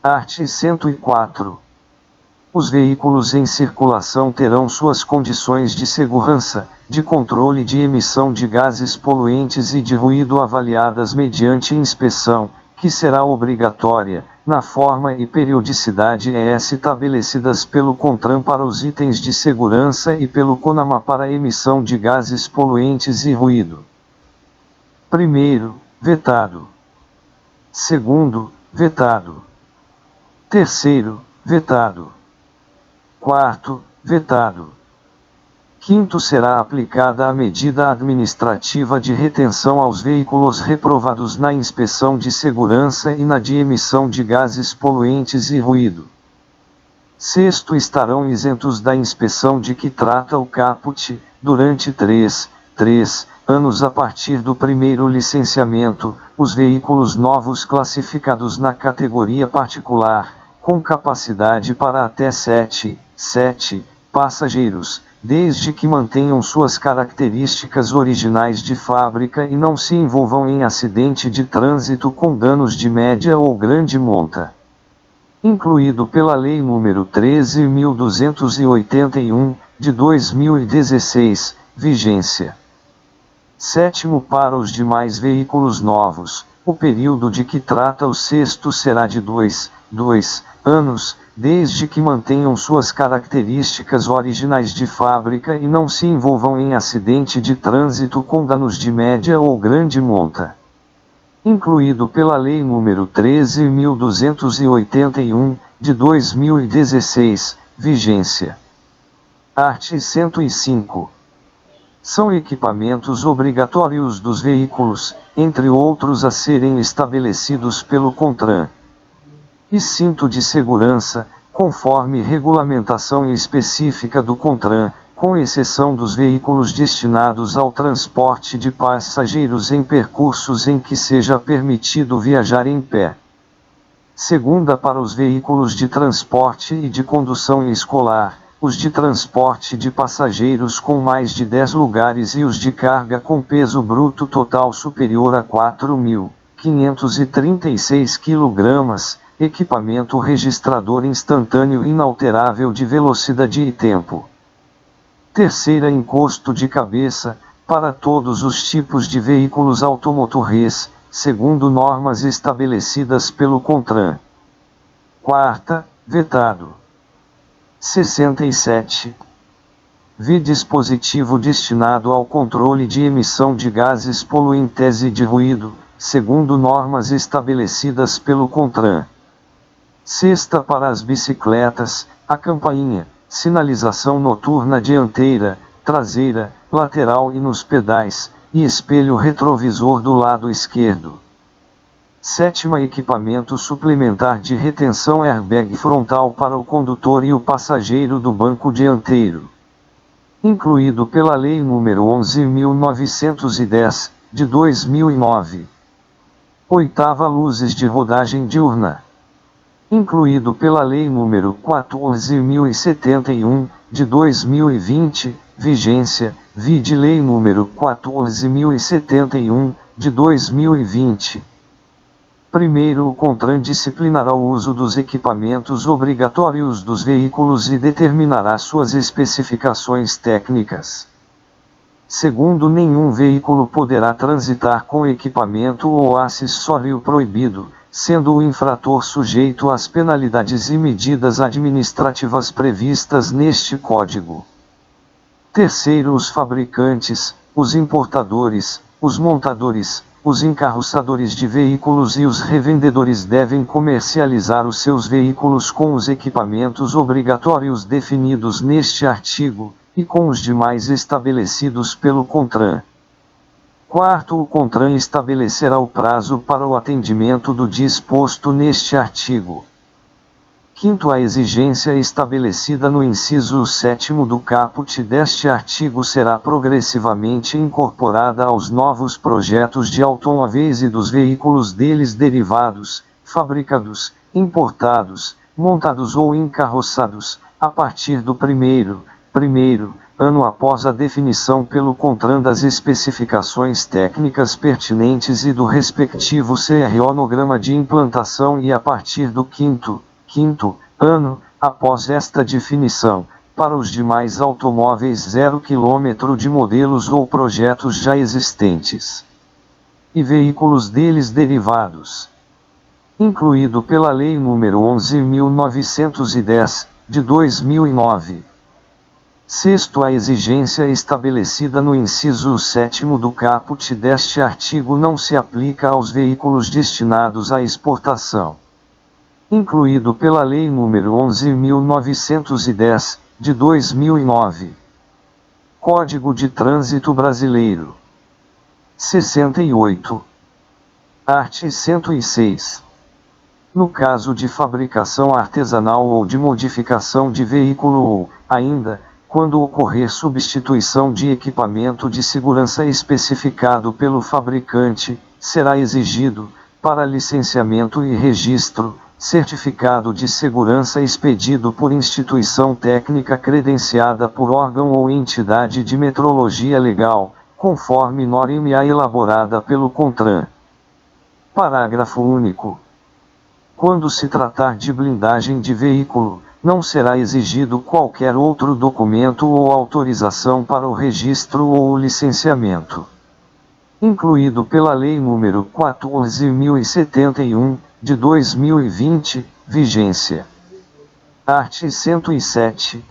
Art. 104. Os veículos em circulação terão suas condições de segurança, de controle de emissão de gases poluentes e de ruído avaliadas mediante inspeção, que será obrigatória, na forma e periodicidade estabelecidas pelo CONTRAN para os itens de segurança e pelo CONAMA para a emissão de gases poluentes e ruído. Primeiro, vetado. Segundo, vetado. Terceiro, vetado. Quarto, vetado. Quinto, será aplicada a medida administrativa de retenção aos veículos reprovados na inspeção de segurança e na de emissão de gases poluentes e ruído. Sexto, estarão isentos da inspeção de que trata o caput, durante 3 anos a partir do primeiro licenciamento, os veículos novos classificados na categoria particular, com capacidade para até 7 passageiros, desde que mantenham suas características originais de fábrica e não se envolvam em acidente de trânsito com danos de média ou grande monta. Incluído pela Lei nº 13.281, de 2016, vigência. Sétimo, para os demais veículos novos, o período de que trata o sexto será de 2 anos, desde que mantenham suas características originais de fábrica e não se envolvam em acidente de trânsito com danos de média ou grande monta. Incluído pela Lei nº 13.281, de 2016, vigência. Art. 105. São equipamentos obrigatórios dos veículos, entre outros a serem estabelecidos pelo CONTRAN. E cinto de segurança, conforme regulamentação específica do CONTRAN, com exceção dos veículos destinados ao transporte de passageiros em percursos em que seja permitido viajar em pé. Segunda, para os veículos de transporte e de condução escolar, os de transporte de passageiros com mais de 10 lugares e os de carga com peso bruto total superior a 4.536 kg, equipamento registrador instantâneo inalterável de velocidade e tempo. Terceira, encosto de cabeça, para todos os tipos de veículos automotores, segundo normas estabelecidas pelo CONTRAN. Quarta, vetado. 67. v. dispositivo destinado ao controle de emissão de gases poluentes e de ruído, segundo normas estabelecidas pelo CONTRAN. Sexta, para as bicicletas, a campainha, sinalização noturna dianteira, traseira, lateral e nos pedais, e espelho retrovisor do lado esquerdo. Sétima, equipamento suplementar de retenção airbag frontal para o condutor e o passageiro do banco dianteiro. Incluído pela Lei nº 11.910, de 2009. Oitava, luzes de rodagem diurna. Incluído pela Lei nº 14.071, de 2020, vigência, vide Lei nº 14.071, de 2020. Primeiro, o CONTRAN disciplinará o uso dos equipamentos obrigatórios dos veículos e determinará suas especificações técnicas. Segundo, nenhum veículo poderá transitar com equipamento ou acessório proibido, sendo o infrator sujeito às penalidades e medidas administrativas previstas neste Código. Terceiro, os fabricantes, os importadores, os montadores, os encarroçadores de veículos e os revendedores devem comercializar os seus veículos com os equipamentos obrigatórios definidos neste artigo, e com os demais estabelecidos pelo CONTRAN. Quarto, o CONTRAN estabelecerá o prazo para o atendimento do disposto neste artigo. Quinto, a exigência estabelecida no inciso 7º do caput deste artigo será progressivamente incorporada aos novos projetos de automóveis e dos veículos deles derivados, fabricados, importados, montados ou encarroçados, a partir do primeiro ano após a definição pelo CONTRAN das especificações técnicas pertinentes e do respectivo cronograma de implantação e a partir do quinto ano, após esta definição, para os demais automóveis 0 km de modelos ou projetos já existentes e veículos deles derivados. Incluído pela Lei nº 11.910, de 2009. Sexto, a exigência estabelecida no inciso 7º do caput deste artigo não se aplica aos veículos destinados à exportação. Incluído pela Lei nº 11.910, de 2009. Código de Trânsito Brasileiro. 68. Art. 106. No caso de fabricação artesanal ou de modificação de veículo ou, ainda, quando ocorrer substituição de equipamento de segurança especificado pelo fabricante, será exigido, para licenciamento e registro, certificado de segurança expedido por instituição técnica credenciada por órgão ou entidade de metrologia legal, conforme norma elaborada pelo CONTRAN. Parágrafo único. Quando se tratar de blindagem de veículo, não será exigido qualquer outro documento ou autorização para o registro ou o licenciamento. Incluído pela Lei nº 14.071, de 2020, vigência. Art. 107.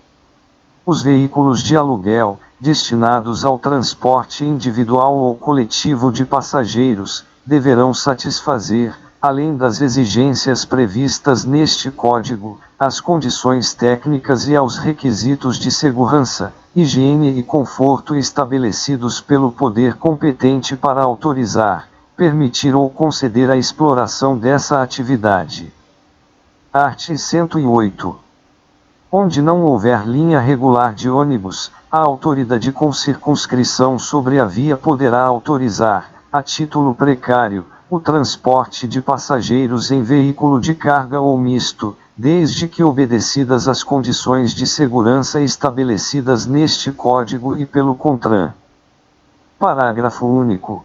Os veículos de aluguel, destinados ao transporte individual ou coletivo de passageiros, deverão satisfazer, além das exigências previstas neste Código, as condições técnicas e aos requisitos de segurança, higiene e conforto estabelecidos pelo poder competente para autorizar, permitir ou conceder a exploração dessa atividade. Art. 108. Onde não houver linha regular de ônibus, a autoridade com circunscrição sobre a via poderá autorizar, a título precário, o transporte de passageiros em veículo de carga ou misto, desde que obedecidas as condições de segurança estabelecidas neste Código e pelo CONTRAN. Parágrafo único.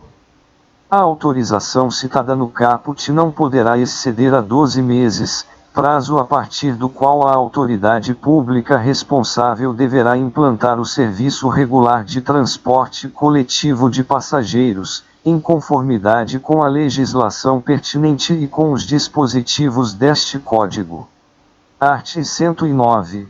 A autorização citada no caput não poderá exceder a 12 meses, prazo a partir do qual a autoridade pública responsável deverá implantar o serviço regular de transporte coletivo de passageiros, em conformidade com a legislação pertinente e com os dispositivos deste Código. Art. 109.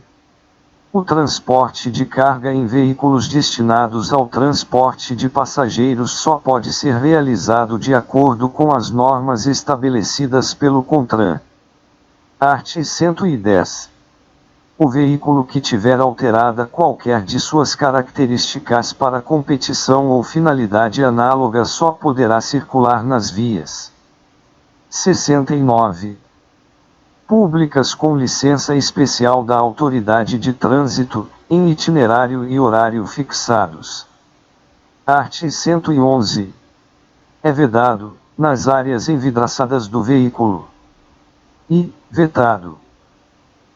O transporte de carga em veículos destinados ao transporte de passageiros só pode ser realizado de acordo com as normas estabelecidas pelo CONTRAN. Art. 110. O veículo que tiver alterada qualquer de suas características para competição ou finalidade análoga só poderá circular nas vias 69. Públicas com licença especial da Autoridade de Trânsito, em itinerário e horário fixados. Art. 111. É vedado, nas áreas envidraçadas do veículo. E, vetado.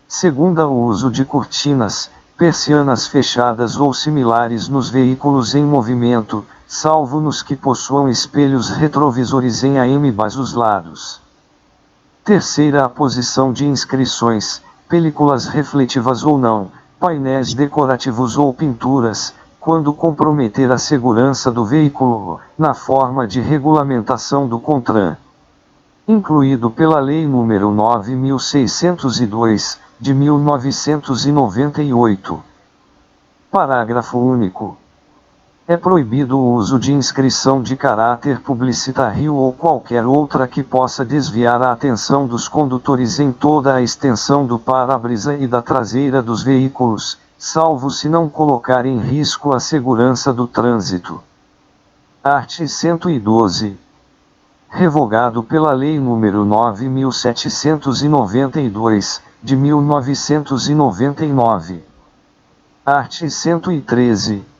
Segunda, o uso de cortinas, persianas fechadas ou similares nos veículos em movimento, salvo nos que possuam espelhos retrovisores em ambos os lados. Terceira, a posição de inscrições, películas refletivas ou não, painéis decorativos ou pinturas, quando comprometer a segurança do veículo, na forma de regulamentação do CONTRAN. Incluído pela Lei nº 9.602, de 1998. Parágrafo único. É proibido o uso de inscrição de caráter publicitário ou qualquer outra que possa desviar a atenção dos condutores em toda a extensão do para-brisa e da traseira dos veículos, salvo se não colocar em risco a segurança do trânsito. Art. 112. Revogado pela Lei nº 9.792, de 1999. Art. 113.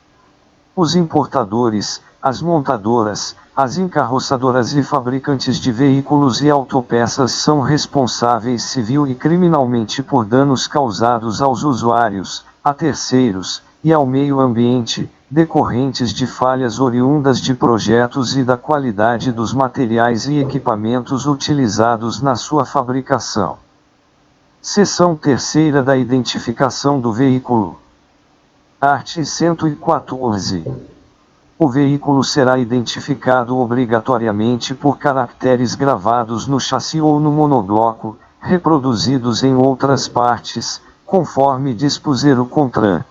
Os importadores, as montadoras, as encarroçadoras e fabricantes de veículos e autopeças são responsáveis civil e criminalmente por danos causados aos usuários, a terceiros, e ao meio ambiente, decorrentes de falhas oriundas de projetos e da qualidade dos materiais e equipamentos utilizados na sua fabricação. Seção 3ª da identificação do veículo. Art. 114. O veículo será identificado obrigatoriamente por caracteres gravados no chassi ou no monobloco, reproduzidos em outras partes, conforme dispuser o CONTRAN.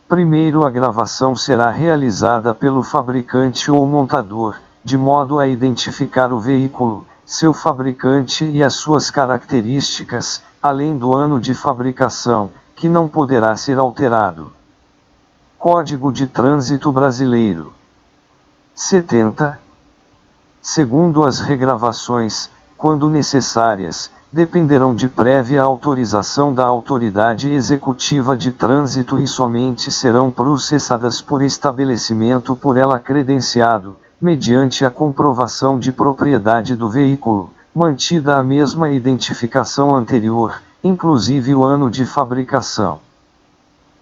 Primeiro, a gravação será realizada pelo fabricante ou montador, de modo a identificar o veículo, seu fabricante e as suas características, além do ano de fabricação, que não poderá ser alterado. Código de Trânsito Brasileiro. 70. Segundo, as regravações, quando necessárias, dependerão de prévia autorização da Autoridade Executiva de Trânsito e somente serão processadas por estabelecimento por ela credenciado, mediante a comprovação de propriedade do veículo, mantida a mesma identificação anterior, inclusive o ano de fabricação.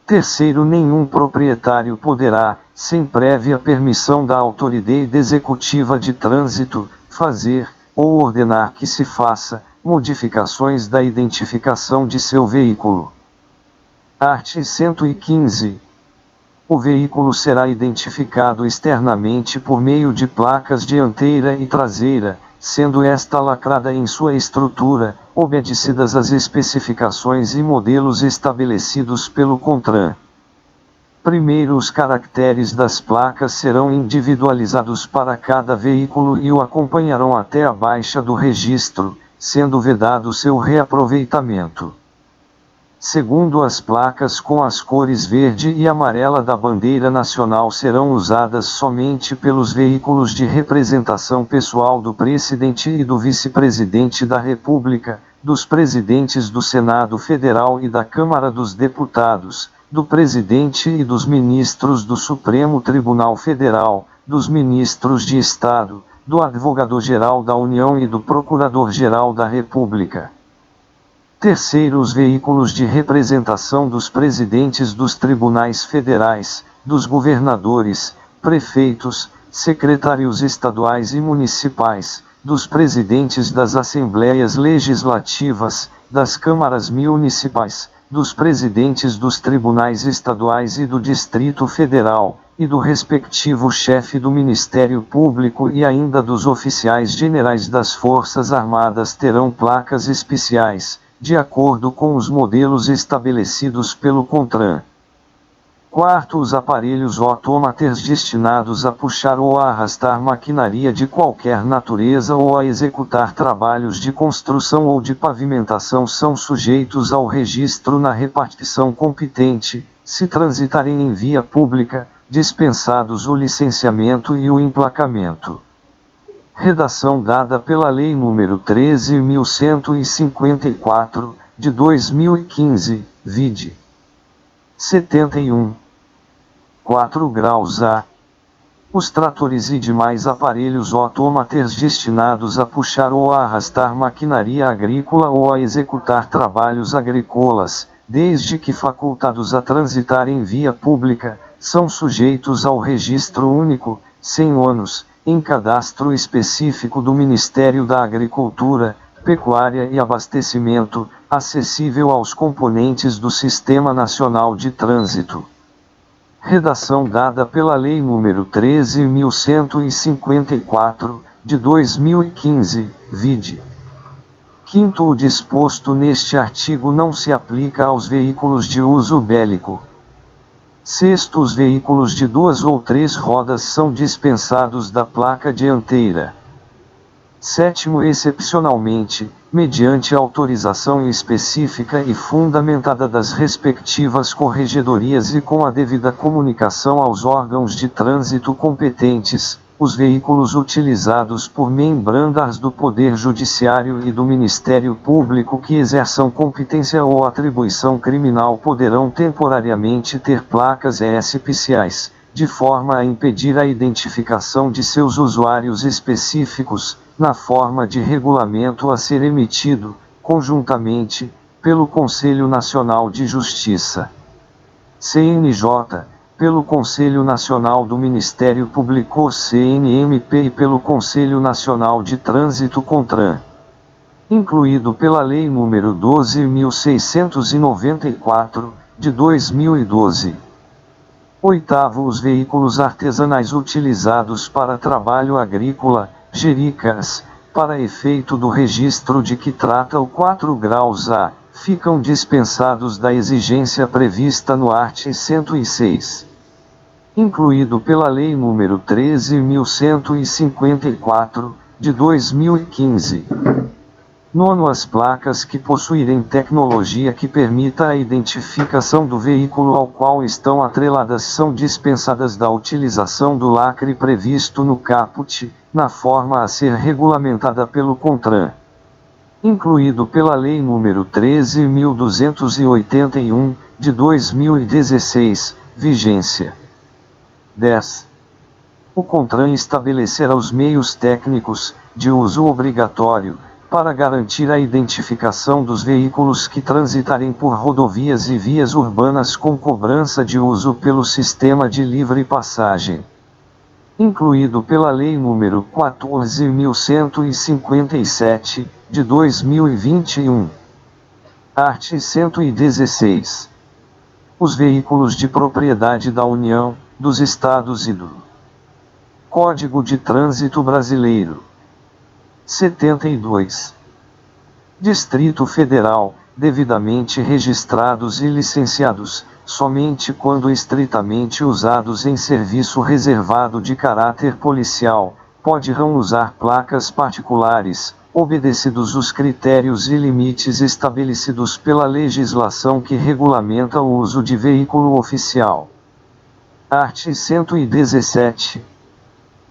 Terceiro, nenhum proprietário poderá, sem prévia permissão da Autoridade Executiva de Trânsito, fazer, ou ordenar que se faça, modificações da identificação de seu veículo. Art. 115. O veículo será identificado externamente por meio de placas dianteira e traseira, sendo esta lacrada em sua estrutura, obedecidas as especificações e modelos estabelecidos pelo CONTRAN. Primeiro, os caracteres das placas serão individualizados para cada veículo e o acompanharão até a baixa do registro, sendo vedado seu reaproveitamento. Segundo, as placas com as cores verde e amarela da bandeira nacional serão usadas somente pelos veículos de representação pessoal do presidente e do vice-presidente da República, dos presidentes do Senado Federal e da Câmara dos Deputados, do presidente e dos ministros do Supremo Tribunal Federal, dos ministros de Estado, do Advogado-Geral da União e do Procurador-Geral da República. Terceiro, os veículos de representação dos presidentes dos tribunais federais, dos governadores, prefeitos, secretários estaduais e municipais, dos presidentes das assembleias legislativas, das câmaras municipais, dos presidentes dos tribunais estaduais e do Distrito Federal, e do respectivo chefe do Ministério Público e ainda dos oficiais generais das Forças Armadas terão placas especiais, de acordo com os modelos estabelecidos pelo CONTRAN. Quarto, os aparelhos autômatos destinados a puxar ou a arrastar maquinaria de qualquer natureza ou a executar trabalhos de construção ou de pavimentação são sujeitos ao registro na repartição competente, se transitarem em via pública, dispensados o licenciamento e o emplacamento. Redação dada pela Lei nº 13.154, de 2015, vide. 71. 4 graus A. Os tratores e demais aparelhos autômatos destinados a puxar ou a arrastar maquinaria agrícola ou a executar trabalhos agrícolas, desde que facultados a transitar em via pública, são sujeitos ao registro único, sem ônus, em cadastro específico do Ministério da Agricultura, Pecuária e Abastecimento, acessível aos componentes do Sistema Nacional de Trânsito. Redação dada pela Lei nº 13.154, de 2015, vide. Quinto, o disposto neste artigo não se aplica aos veículos de uso bélico. Sexto, os veículos de 2 ou 3 rodas são dispensados da placa dianteira. Sétimo, excepcionalmente, mediante autorização específica e fundamentada das respectivas corregedorias e com a devida comunicação aos órgãos de trânsito competentes, os veículos utilizados por membros do Poder Judiciário e do Ministério Público que exerçam competência ou atribuição criminal poderão temporariamente ter placas especiais, de forma a impedir a identificação de seus usuários específicos, na forma de regulamento a ser emitido, conjuntamente, pelo Conselho Nacional de Justiça. CNJ, pelo Conselho Nacional do Ministério Público CNMP e pelo Conselho Nacional de Trânsito CONTRAN. Incluído pela Lei nº 12.694, de 2012. Oitavo, os veículos artesanais utilizados para trabalho agrícola, jericas, para efeito do registro de que trata o 4 graus A, ficam dispensados da exigência prevista no art. 106. Incluído pela Lei nº 13.154, de 2015. Nono, as placas que possuírem tecnologia que permita a identificação do veículo ao qual estão atreladas são dispensadas da utilização do lacre previsto no caput, na forma a ser regulamentada pelo CONTRAN. Incluído pela Lei nº 13.281, de 2016, vigência. 10. O CONTRAN estabelecerá os meios técnicos, de uso obrigatório, para garantir a identificação dos veículos que transitarem por rodovias e vias urbanas com cobrança de uso pelo sistema de livre passagem. Incluído pela Lei nº 14.157, de 2021. Art. 116. Os veículos de propriedade da União, dos Estados e do Código de Trânsito Brasileiro. 72. Distrito Federal, devidamente registrados e licenciados, somente quando estritamente usados em serviço reservado de caráter policial, poderão usar placas particulares, obedecidos os critérios e limites estabelecidos pela legislação que regulamenta o uso de veículo oficial. Art. 117.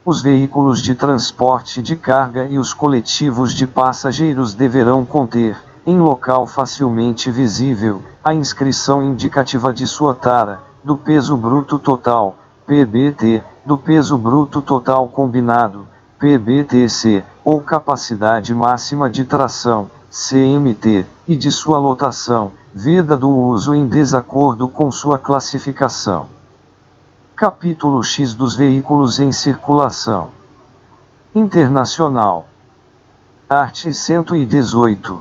Os veículos de transporte de carga e os coletivos de passageiros deverão conter, em local facilmente visível, a inscrição indicativa de sua tara, do peso bruto total, PBT, do peso bruto total combinado, PBTC, ou capacidade máxima de tração, CMT, e de sua lotação, vedado o uso em desacordo com sua classificação. Capítulo X dos veículos em circulação internacional. Art. 118.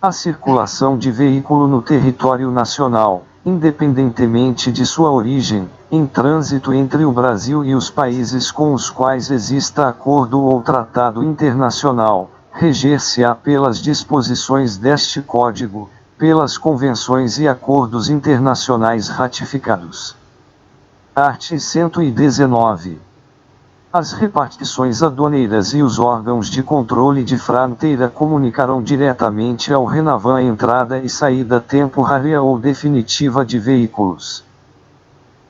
A circulação de veículo no território nacional, independentemente de sua origem, em trânsito entre o Brasil e os países com os quais exista acordo ou tratado internacional, reger-se-á pelas disposições deste Código, pelas convenções e acordos internacionais ratificados. Art. 119. As repartições aduaneiras e os órgãos de controle de fronteira comunicarão diretamente ao Renavan a entrada e saída temporária ou definitiva de veículos.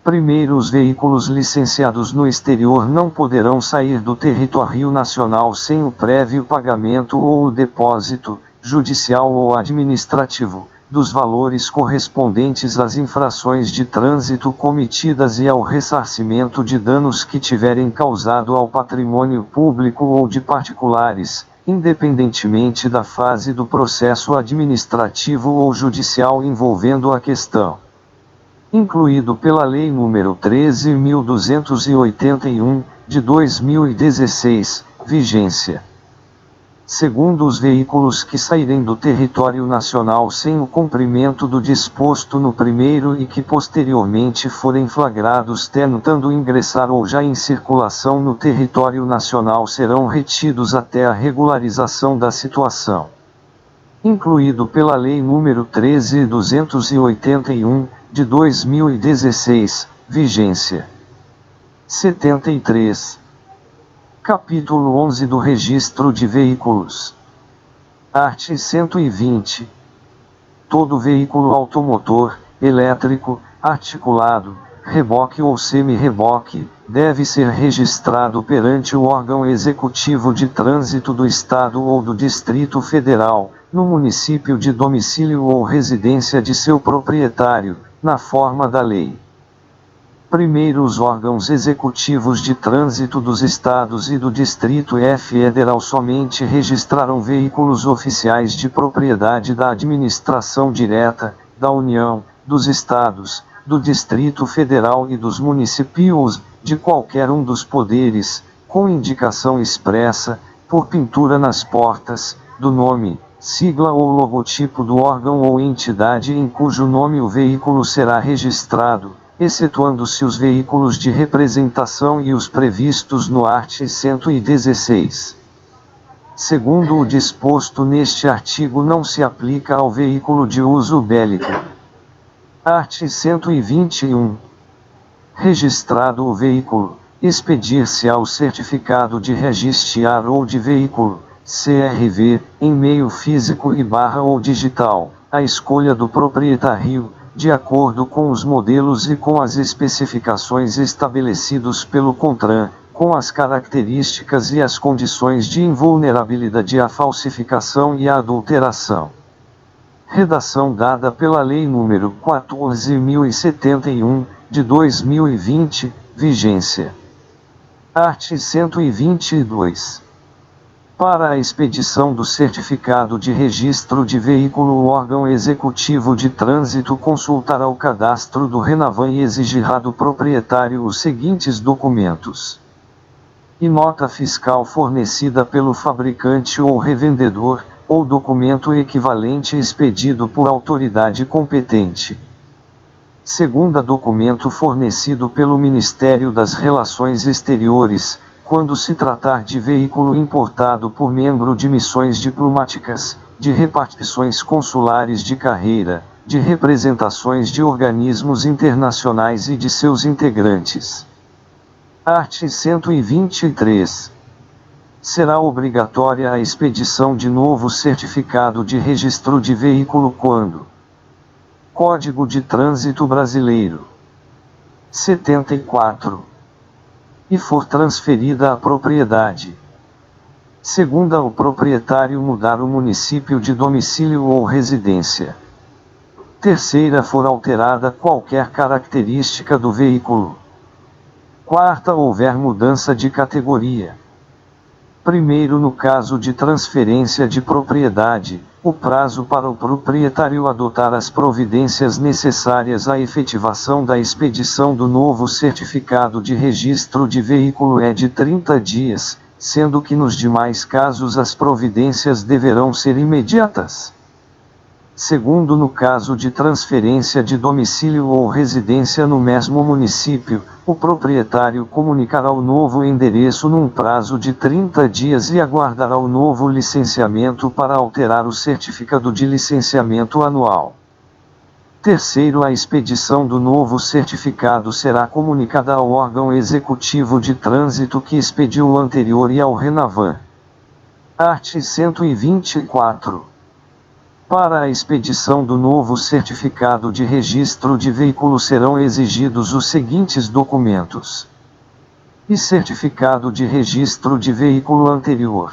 Primeiro, os veículos licenciados no exterior não poderão sair do território nacional sem o prévio pagamento ou o depósito, judicial ou administrativo, dos valores correspondentes às infrações de trânsito cometidas e ao ressarcimento de danos que tiverem causado ao patrimônio público ou de particulares, independentemente da fase do processo administrativo ou judicial envolvendo a questão. Incluído pela Lei nº 13.281, de 2016, vigência. Segundo, os veículos que saírem do território nacional sem o cumprimento do disposto no primeiro e que posteriormente forem flagrados tentando ingressar ou já em circulação no território nacional serão retidos até a regularização da situação. Incluído pela Lei nº 13.281, de 2016, vigência. 73. Capítulo 11 do Registro de Veículos. Art. 120. Todo veículo automotor, elétrico, articulado, reboque ou semi-reboque, deve ser registrado perante o órgão executivo de trânsito do Estado ou do Distrito Federal, no município de domicílio ou residência de seu proprietário, na forma da lei. Primeiro, os órgãos executivos de trânsito dos estados e do Distrito Federal somente registrarão veículos oficiais de propriedade da administração direta, da União, dos estados, do Distrito Federal e dos municípios, de qualquer um dos poderes, com indicação expressa, por pintura nas portas, do nome, sigla ou logotipo do órgão ou entidade em cujo nome o veículo será registrado, excetuando-se os veículos de representação e os previstos no art. 116. Segundo o disposto neste artigo, não se aplica ao veículo de uso bélico. Art. 121. Registrado o veículo, expedir-se-á o certificado de registrar ou de veículo, CRV, em meio físico e ou digital, à escolha do proprietário, de acordo com os modelos e com as especificações estabelecidos pelo CONTRAN, com as características e as condições de invulnerabilidade à falsificação e à adulteração. Redação dada pela Lei nº 14.071, de 2020, vigência. Art. 122. Para a expedição do certificado de registro de veículo, o órgão executivo de trânsito consultará o cadastro do Renavan e exigirá do proprietário os seguintes documentos: e nota fiscal fornecida pelo fabricante ou revendedor, ou documento equivalente expedido por autoridade competente. Segunda, documento fornecido pelo Ministério das Relações Exteriores, quando se tratar de veículo importado por membro de missões diplomáticas, de repartições consulares de carreira, de representações de organismos internacionais e de seus integrantes. Art. 123. Será obrigatória a expedição de novo certificado de registro de veículo quando: Código de Trânsito Brasileiro 74. E for transferida a propriedade. Segunda, o proprietário mudar o município de domicílio ou residência. Terceira, for alterada qualquer característica do veículo. Quarta, houver mudança de categoria. Primeiro, no caso de transferência de propriedade, o prazo para o proprietário adotar as providências necessárias à efetivação da expedição do novo certificado de registro de veículo é de 30 dias, sendo que nos demais casos as providências deverão ser imediatas. Segundo, no caso de transferência de domicílio ou residência no mesmo município, o proprietário comunicará o novo endereço num prazo de 30 dias e aguardará o novo licenciamento para alterar o certificado de licenciamento anual. Terceiro, a expedição do novo certificado será comunicada ao órgão executivo de trânsito que expediu o anterior e ao Renavan. Art. 124. Para a expedição do novo certificado de registro de veículo serão exigidos os seguintes documentos: e certificado de registro de veículo anterior.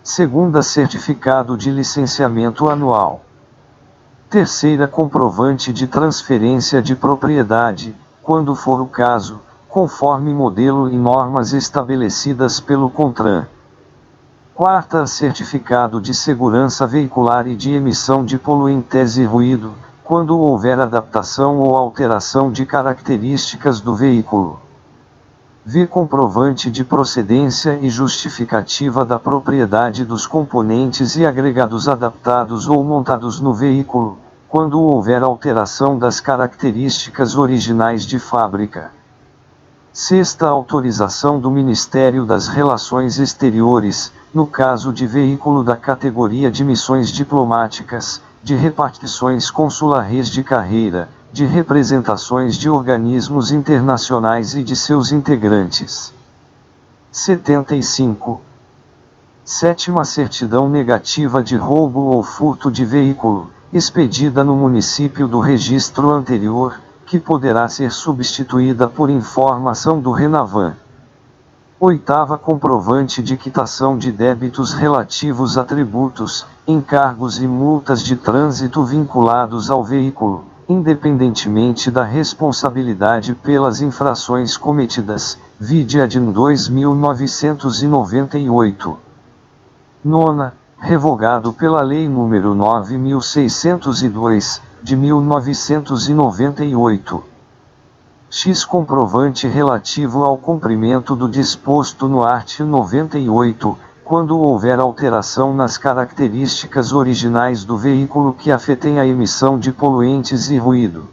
Segunda, certificado de licenciamento anual. Terceira, comprovante de transferência de propriedade, quando for o caso, conforme modelo e normas estabelecidas pelo CONTRAN. Quarta, certificado de segurança veicular e de emissão de poluentes e ruído, quando houver adaptação ou alteração de características do veículo. V, comprovante de procedência e justificativa da propriedade dos componentes e agregados adaptados ou montados no veículo, quando houver alteração das características originais de fábrica. Sexta, autorização do Ministério das Relações Exteriores, no caso de veículo da categoria de missões diplomáticas, de repartições consulares de carreira, de representações de organismos internacionais e de seus integrantes. 75. Sétima, certidão negativa de roubo ou furto de veículo, expedida no município do registro anterior, que poderá ser substituída por informação do Renavan. Oitava, comprovante de quitação de débitos relativos a tributos, encargos e multas de trânsito vinculados ao veículo, independentemente da responsabilidade pelas infrações cometidas, vide a DIN 2998. Nona, revogado pela Lei nº 9.602, de 1998. X, comprovante relativo ao cumprimento do disposto no art. 98, quando houver alteração nas características originais do veículo que afetem a emissão de poluentes e ruído.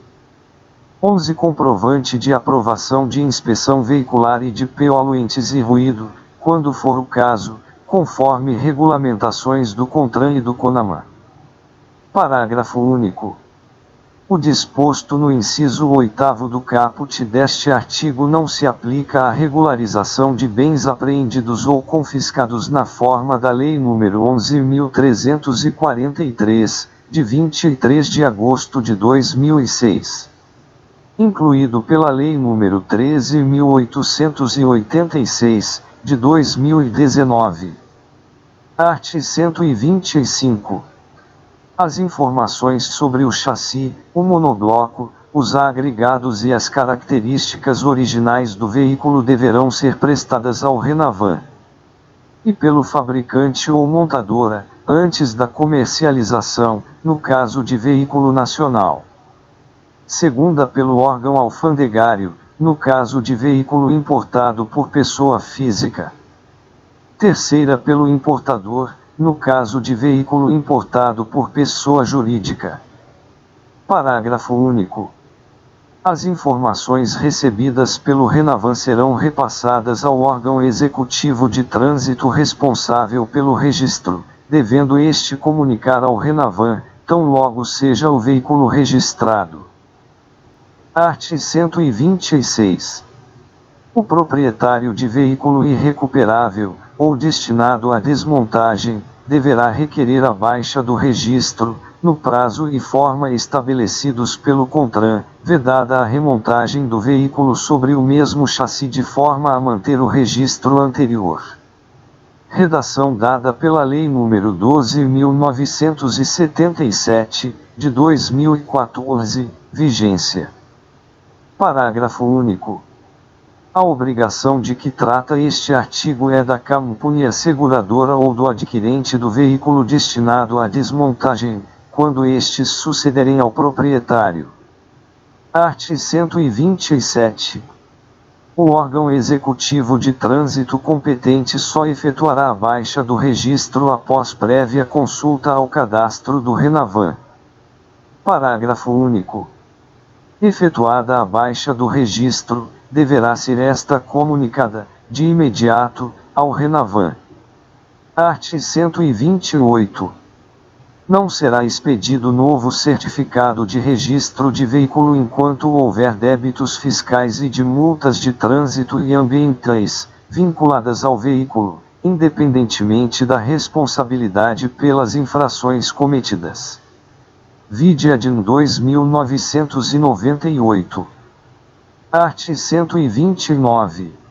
11, comprovante de aprovação de inspeção veicular e de poluentes e ruído, quando for o caso, conforme regulamentações do CONTRAN e do CONAMA. Parágrafo único. O disposto no inciso 8º do caput deste artigo não se aplica à regularização de bens apreendidos ou confiscados na forma da Lei nº 11.343, de 23 de agosto de 2006. Incluído pela Lei nº 13.886, de 2019. Art. 125. As informações sobre o chassi, o monobloco, os agregados e as características originais do veículo deverão ser prestadas ao Renavan e pelo fabricante ou montadora, antes da comercialização, no caso de veículo nacional. Segunda, pelo órgão alfandegário, no caso de veículo importado por pessoa física. Terceira, pelo importador, no caso de veículo importado por pessoa jurídica. Parágrafo único. As informações recebidas pelo Renavan serão repassadas ao órgão executivo de trânsito responsável pelo registro, devendo este comunicar ao Renavan, tão logo seja o veículo registrado. Art. 126. O proprietário de veículo irrecuperável, ou destinado à desmontagem, deverá requerer a baixa do registro, no prazo e forma estabelecidos pelo CONTRAN, vedada a remontagem do veículo sobre o mesmo chassi de forma a manter o registro anterior. Redação dada pela Lei nº 12.977, de 2014, vigência. Parágrafo único. A obrigação de que trata este artigo é da companhia seguradora ou do adquirente do veículo destinado à desmontagem, quando estes sucederem ao proprietário. Art. 127. O órgão executivo de trânsito competente só efetuará a baixa do registro após prévia consulta ao cadastro do Renavan. Parágrafo único. Efetuada a baixa do registro, deverá ser esta comunicada, de imediato, ao Renavan. Art. 128. Não será expedido novo certificado de registro de veículo enquanto houver débitos fiscais e de multas de trânsito e ambientais, vinculadas ao veículo, independentemente da responsabilidade pelas infrações cometidas. Vide ADIN 2998. Art. 129.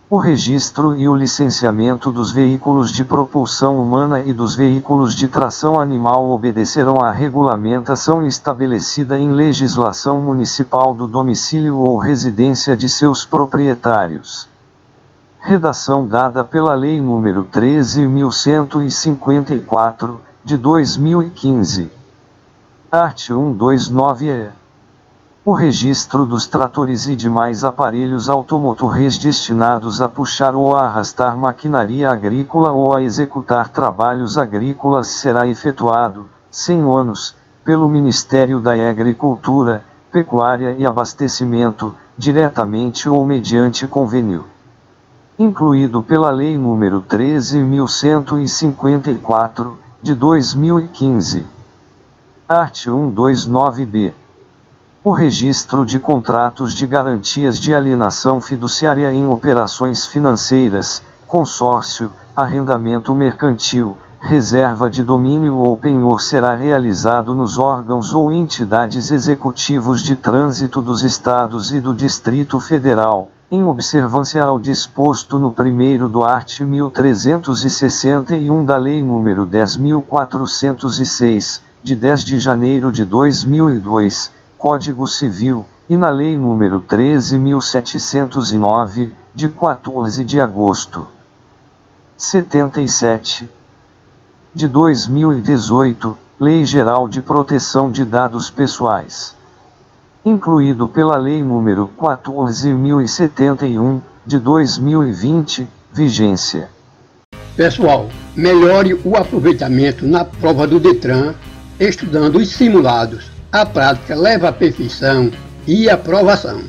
O registro e o licenciamento dos veículos de propulsão humana e dos veículos de tração animal obedecerão à regulamentação estabelecida em legislação municipal do domicílio ou residência de seus proprietários. Redação dada pela Lei nº 13.154, de 2015. Art. 129-E. O registro dos tratores e demais aparelhos automotores destinados a puxar ou a arrastar maquinaria agrícola ou a executar trabalhos agrícolas será efetuado, sem ônus, pelo Ministério da Agricultura, Pecuária e Abastecimento, diretamente ou mediante convênio. Incluído pela Lei nº 13.154, de 2015. Art. 129-B. O registro de contratos de garantias de alienação fiduciária em operações financeiras, consórcio, arrendamento mercantil, reserva de domínio ou penhor será realizado nos órgãos ou entidades executivos de trânsito dos Estados e do Distrito Federal, em observância ao disposto no primeiro do art. 1361 da Lei nº 10.406, de 10 de janeiro de 2002, Código Civil, e na Lei nº 13.709, de 14 de agosto. 77. De 2018, Lei Geral de Proteção de Dados Pessoais. Incluído pela Lei nº 14.071, de 2020, vigência. Pessoal, melhore o aproveitamento na prova do Detran, estudando os simulados. A prática leva à perfeição e aprovação.